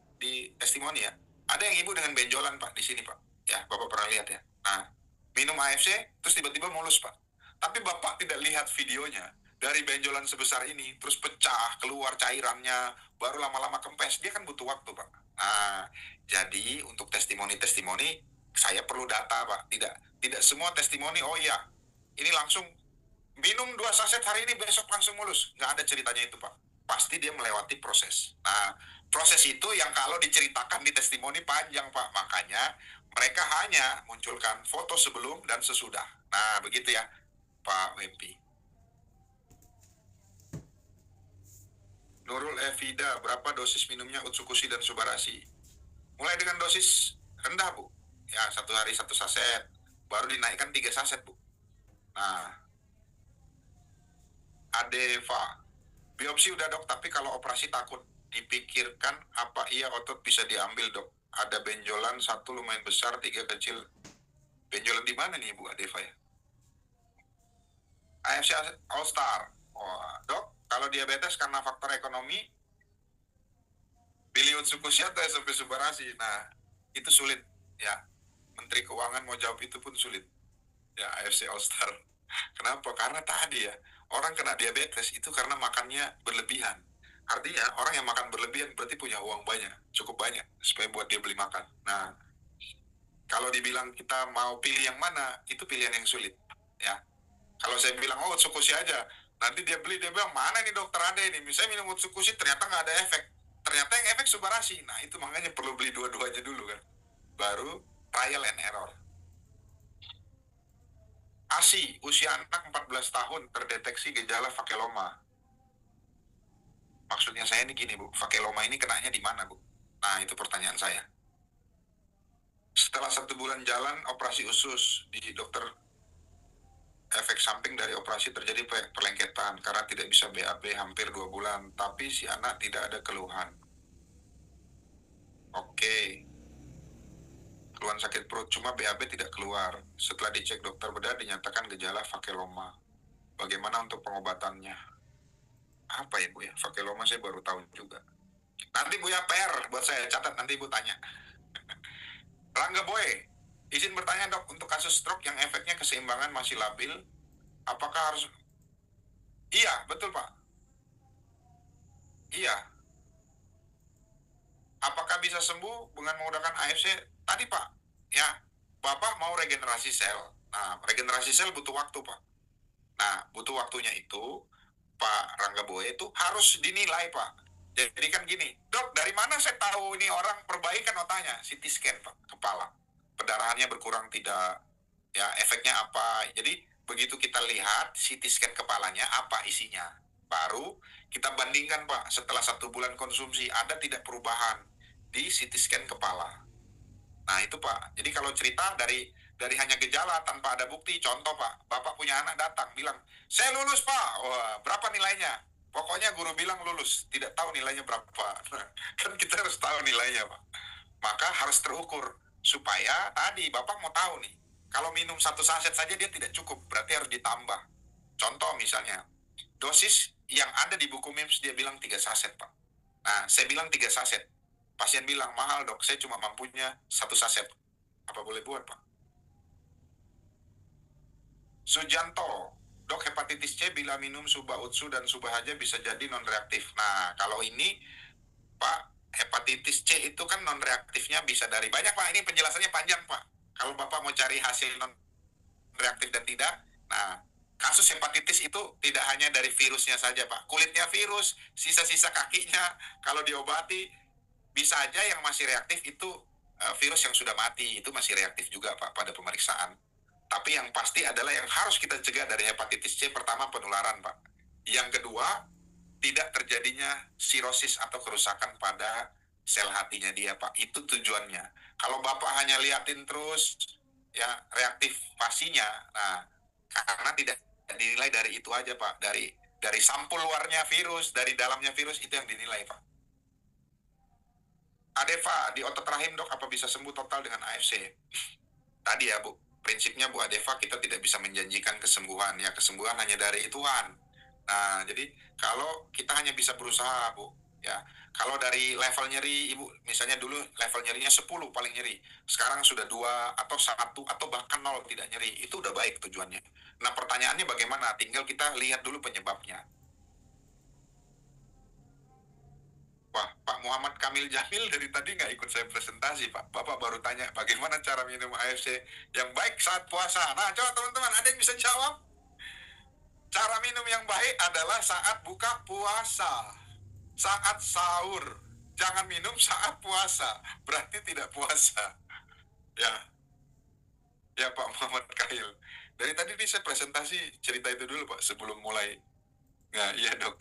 testimoni ya. Ada yang ibu dengan benjolan, Pak, di sini, Pak. Ya, Bapak pernah lihat ya. Nah, minum AFC terus tiba-tiba mulus, Pak. Tapi Bapak tidak lihat videonya. Dari benjolan sebesar ini terus pecah, keluar cairannya, baru lama-lama kempes. Dia kan butuh waktu, Pak. Nah, jadi untuk testimoni-testimoni saya perlu data, Pak. Tidak semua testimoni, oh iya, ini langsung minum 2 saset hari ini, besok langsung mulus. Nggak ada ceritanya itu, Pak. Pasti dia melewati proses. Nah, proses itu yang kalau diceritakan di testimoni panjang, Pak. Makanya mereka hanya munculkan foto sebelum dan sesudah. Nah, begitu ya, Pak Wempi. Nurul Evida, berapa dosis minumnya Utsukushi dan Subarasi? Mulai dengan dosis rendah, Bu. Ya, 1 hari 1 saset. Baru dinaikkan 3 saset, Bu. Nah, Adeva, biopsi udah, Dok, tapi kalau operasi takut. Dipikirkan apa iya otot bisa diambil, Dok? Ada benjolan 1 lumayan besar, 3 kecil. Benjolan di mana nih, Bu Adeva ya? AFC All Star. Oh, Dok, kalau diabetes karena faktor ekonomi, pilih Utsukushi atau SMP Subarasi? Nah, itu sulit ya. Menteri Keuangan mau jawab itu pun sulit. Ya, AFC All Star. Kenapa? Karena tadi ya, orang kena diabetes itu karena makannya berlebihan. Artinya orang yang makan berlebihan berarti punya uang banyak, cukup banyak, supaya buat dia beli makan. Nah, Kalau dibilang kita mau pilih yang mana, itu pilihan yang sulit. Ya, kalau saya bilang, oh Otsukushi aja, nanti dia beli, dia bilang, mana nih dokter ada ini, misalnya minum Otsukushi ternyata nggak ada efek, ternyata yang efek Subarashi. Nah itu makanya perlu beli dua-duanya dulu kan, baru trial and error. ASI, usia anak 14 tahun, terdeteksi gejala vakeloma. Maksudnya saya ini gini Bu, vakeloma ini kenanya di mana Bu? Nah itu pertanyaan saya. Setelah 1 bulan jalan operasi usus di dokter, efek samping dari operasi terjadi perlengketan karena tidak bisa BAB hampir 2 bulan, tapi si anak tidak ada keluhan. Oke, keluhan sakit perut, cuma BAB tidak keluar. Setelah dicek dokter bedah dinyatakan gejala vakeloma. Bagaimana untuk pengobatannya? Apa ya Bu ya? Vakeloma saya baru tahu juga. Nanti Bu ya PR buat saya, catat nanti Ibu tanya. Rangga Boy, izin bertanya dok, untuk kasus stroke yang efeknya keseimbangan masih labil, apakah harus... Iya, betul Pak. Iya. Apakah bisa sembuh dengan menggunakan AFC? Tadi Pak, ya, Bapak mau regenerasi sel. Nah, regenerasi sel butuh waktu Pak. Nah, butuh waktunya itu, Pak Rangga Boy itu harus dinilai Pak. Jadi kan gini, dok dari mana saya tahu ini orang perbaikan otaknya? CT scan Pak, kepala. Pendarahannya berkurang tidak, ya efeknya apa. Jadi begitu kita lihat CT scan kepalanya apa isinya. Baru kita bandingkan Pak, setelah 1 bulan konsumsi ada tidak perubahan di CT scan kepala. Nah itu Pak, jadi kalau cerita dari hanya gejala tanpa ada bukti, contoh Pak, Bapak punya anak datang bilang, saya lulus Pak, wah berapa nilainya? Pokoknya guru bilang lulus, tidak tahu nilainya berapa. Nah, kan kita harus tahu nilainya Pak. Maka harus terukur, supaya tadi Bapak mau tahu nih, kalau minum 1 saset saja dia tidak cukup, berarti harus ditambah. Contoh misalnya, dosis yang ada di buku MIMS dia bilang 3 saset Pak. Nah, saya bilang 3 saset. Pasien bilang, mahal dok, saya cuma mampunya 1 saset. Apa boleh buat Pak? Sujanto, dok hepatitis C bila minum Suba Utsu dan Suba Haja bisa jadi non-reaktif. Nah, kalau ini Pak, hepatitis C itu kan non-reaktifnya bisa dari banyak Pak, ini penjelasannya panjang Pak. Kalau Bapak mau cari hasil non-reaktif dan tidak, nah kasus hepatitis itu tidak hanya dari virusnya saja Pak. Kulitnya virus, sisa-sisa kakinya, kalau diobati, bisa aja yang masih reaktif itu virus yang sudah mati, itu masih reaktif juga Pak pada pemeriksaan. Tapi yang pasti adalah yang harus kita cegah dari hepatitis C, pertama penularan Pak. Yang kedua, tidak terjadinya sirosis atau kerusakan pada sel hatinya dia Pak. Itu tujuannya. Kalau Bapak hanya liatin terus ya reaktivasinya, nah karena tidak dinilai dari itu aja Pak, dari sampul luarnya virus, dari dalamnya virus, itu yang dinilai Pak. Adeva, di otot rahim dok, apa bisa sembuh total dengan AFC? Tadi ya Bu, prinsipnya Bu Adeva, kita tidak bisa menjanjikan kesembuhan. Ya kesembuhan hanya dari Tuhan. Nah, jadi kalau kita hanya bisa berusaha Bu, ya kalau dari level nyeri Ibu, misalnya dulu level nyerinya 10 paling nyeri, sekarang sudah 2 atau 1 atau bahkan 0 tidak nyeri, itu udah baik tujuannya. Nah pertanyaannya bagaimana? Tinggal kita lihat dulu penyebabnya. Wah, Pak Muhammad Kamil Jamil dari tadi nggak ikut saya presentasi, Pak. Bapak baru tanya bagaimana cara minum AFC yang baik saat puasa. Nah, coba teman-teman, ada yang bisa jawab? Cara minum yang baik adalah saat buka puasa, saat sahur. Jangan minum saat puasa, berarti tidak puasa. Ya, ya Pak Muhammad Kamil. Dari tadi nih saya presentasi cerita itu dulu, Pak, sebelum mulai. Nah, iya dok.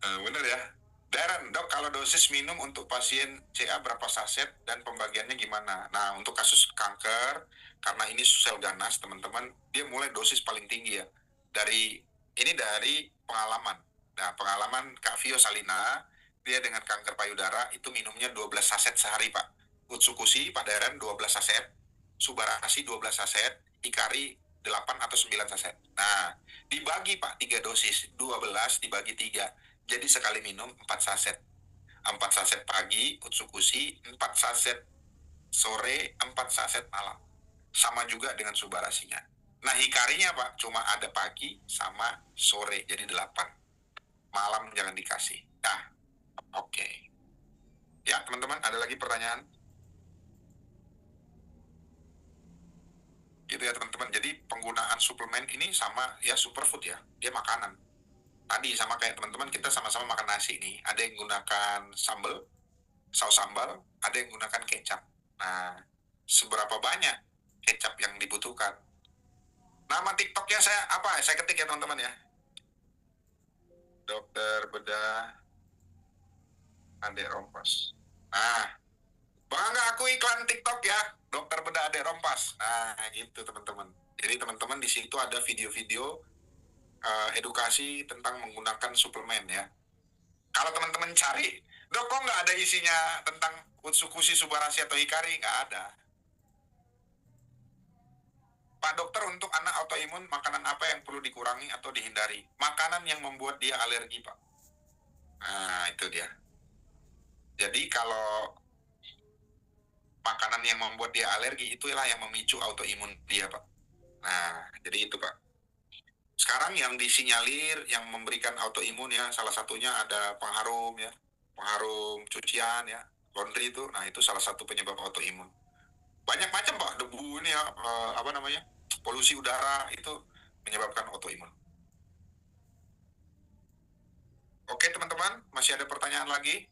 Bener ya. Darren, dok, kalau dosis minum untuk pasien CA berapa saset dan pembagiannya gimana? Nah, untuk kasus kanker, karena ini sel ganas, teman-teman, dia mulai dosis paling tinggi ya. Dari pengalaman. Nah, pengalaman Kak Vio Salina, dia dengan kanker payudara, itu minumnya 12 saset sehari, Pak. Utsukushi, Pak Darren, 12 saset. Subarashi, 12 saset. Ikari, 8 atau 9 saset. Nah, dibagi, Pak, 3 dosis. 12 dibagi 3. Jadi sekali minum 4 saset. 4 saset pagi, Utsukushi, 4 saset sore, 4 saset malam. Sama juga dengan Subarasinya. Nah, Hikarinya Pak, cuma ada pagi sama sore, jadi 8. Malam jangan dikasih. Nah, oke. Ya, teman-teman, ada lagi pertanyaan? Gitu ya teman-teman. Jadi penggunaan suplemen ini sama ya superfood ya, dia makanan. Tadi sama kayak teman-teman kita sama-sama makan nasi nih, ada yang gunakan sambal, saus sambal, ada yang gunakan kecap. Nah, seberapa banyak kecap yang dibutuhkan? Nama TikToknya saya apa? Saya ketik ya teman-teman ya. Dokter bedah Ade Rompas. Nah, bangga aku iklan TikTok ya, Dokter Bedah Ade Rompas. Nah, gitu teman-teman. Jadi teman-teman di situ ada video-video edukasi tentang menggunakan suplemen ya. Kalau teman-teman cari, dok kok nggak ada isinya tentang Utsukushi, Subarashi atau Hikari? Nggak ada. Pak dokter, untuk anak autoimun, makanan apa yang perlu dikurangi atau dihindari? Makanan yang membuat dia alergi, Pak. Nah, itu dia. Jadi kalau makanan yang membuat dia alergi, itulah yang memicu autoimun dia, Pak. Nah, jadi itu, Pak. Sekarang yang disinyalir, yang memberikan autoimun ya, salah satunya ada pengharum ya, pengharum cucian ya, laundry itu, nah itu salah satu penyebab autoimun. Banyak macam Pak, debu ini ya, apa namanya, polusi udara itu menyebabkan autoimun. Oke teman-teman, masih ada pertanyaan lagi?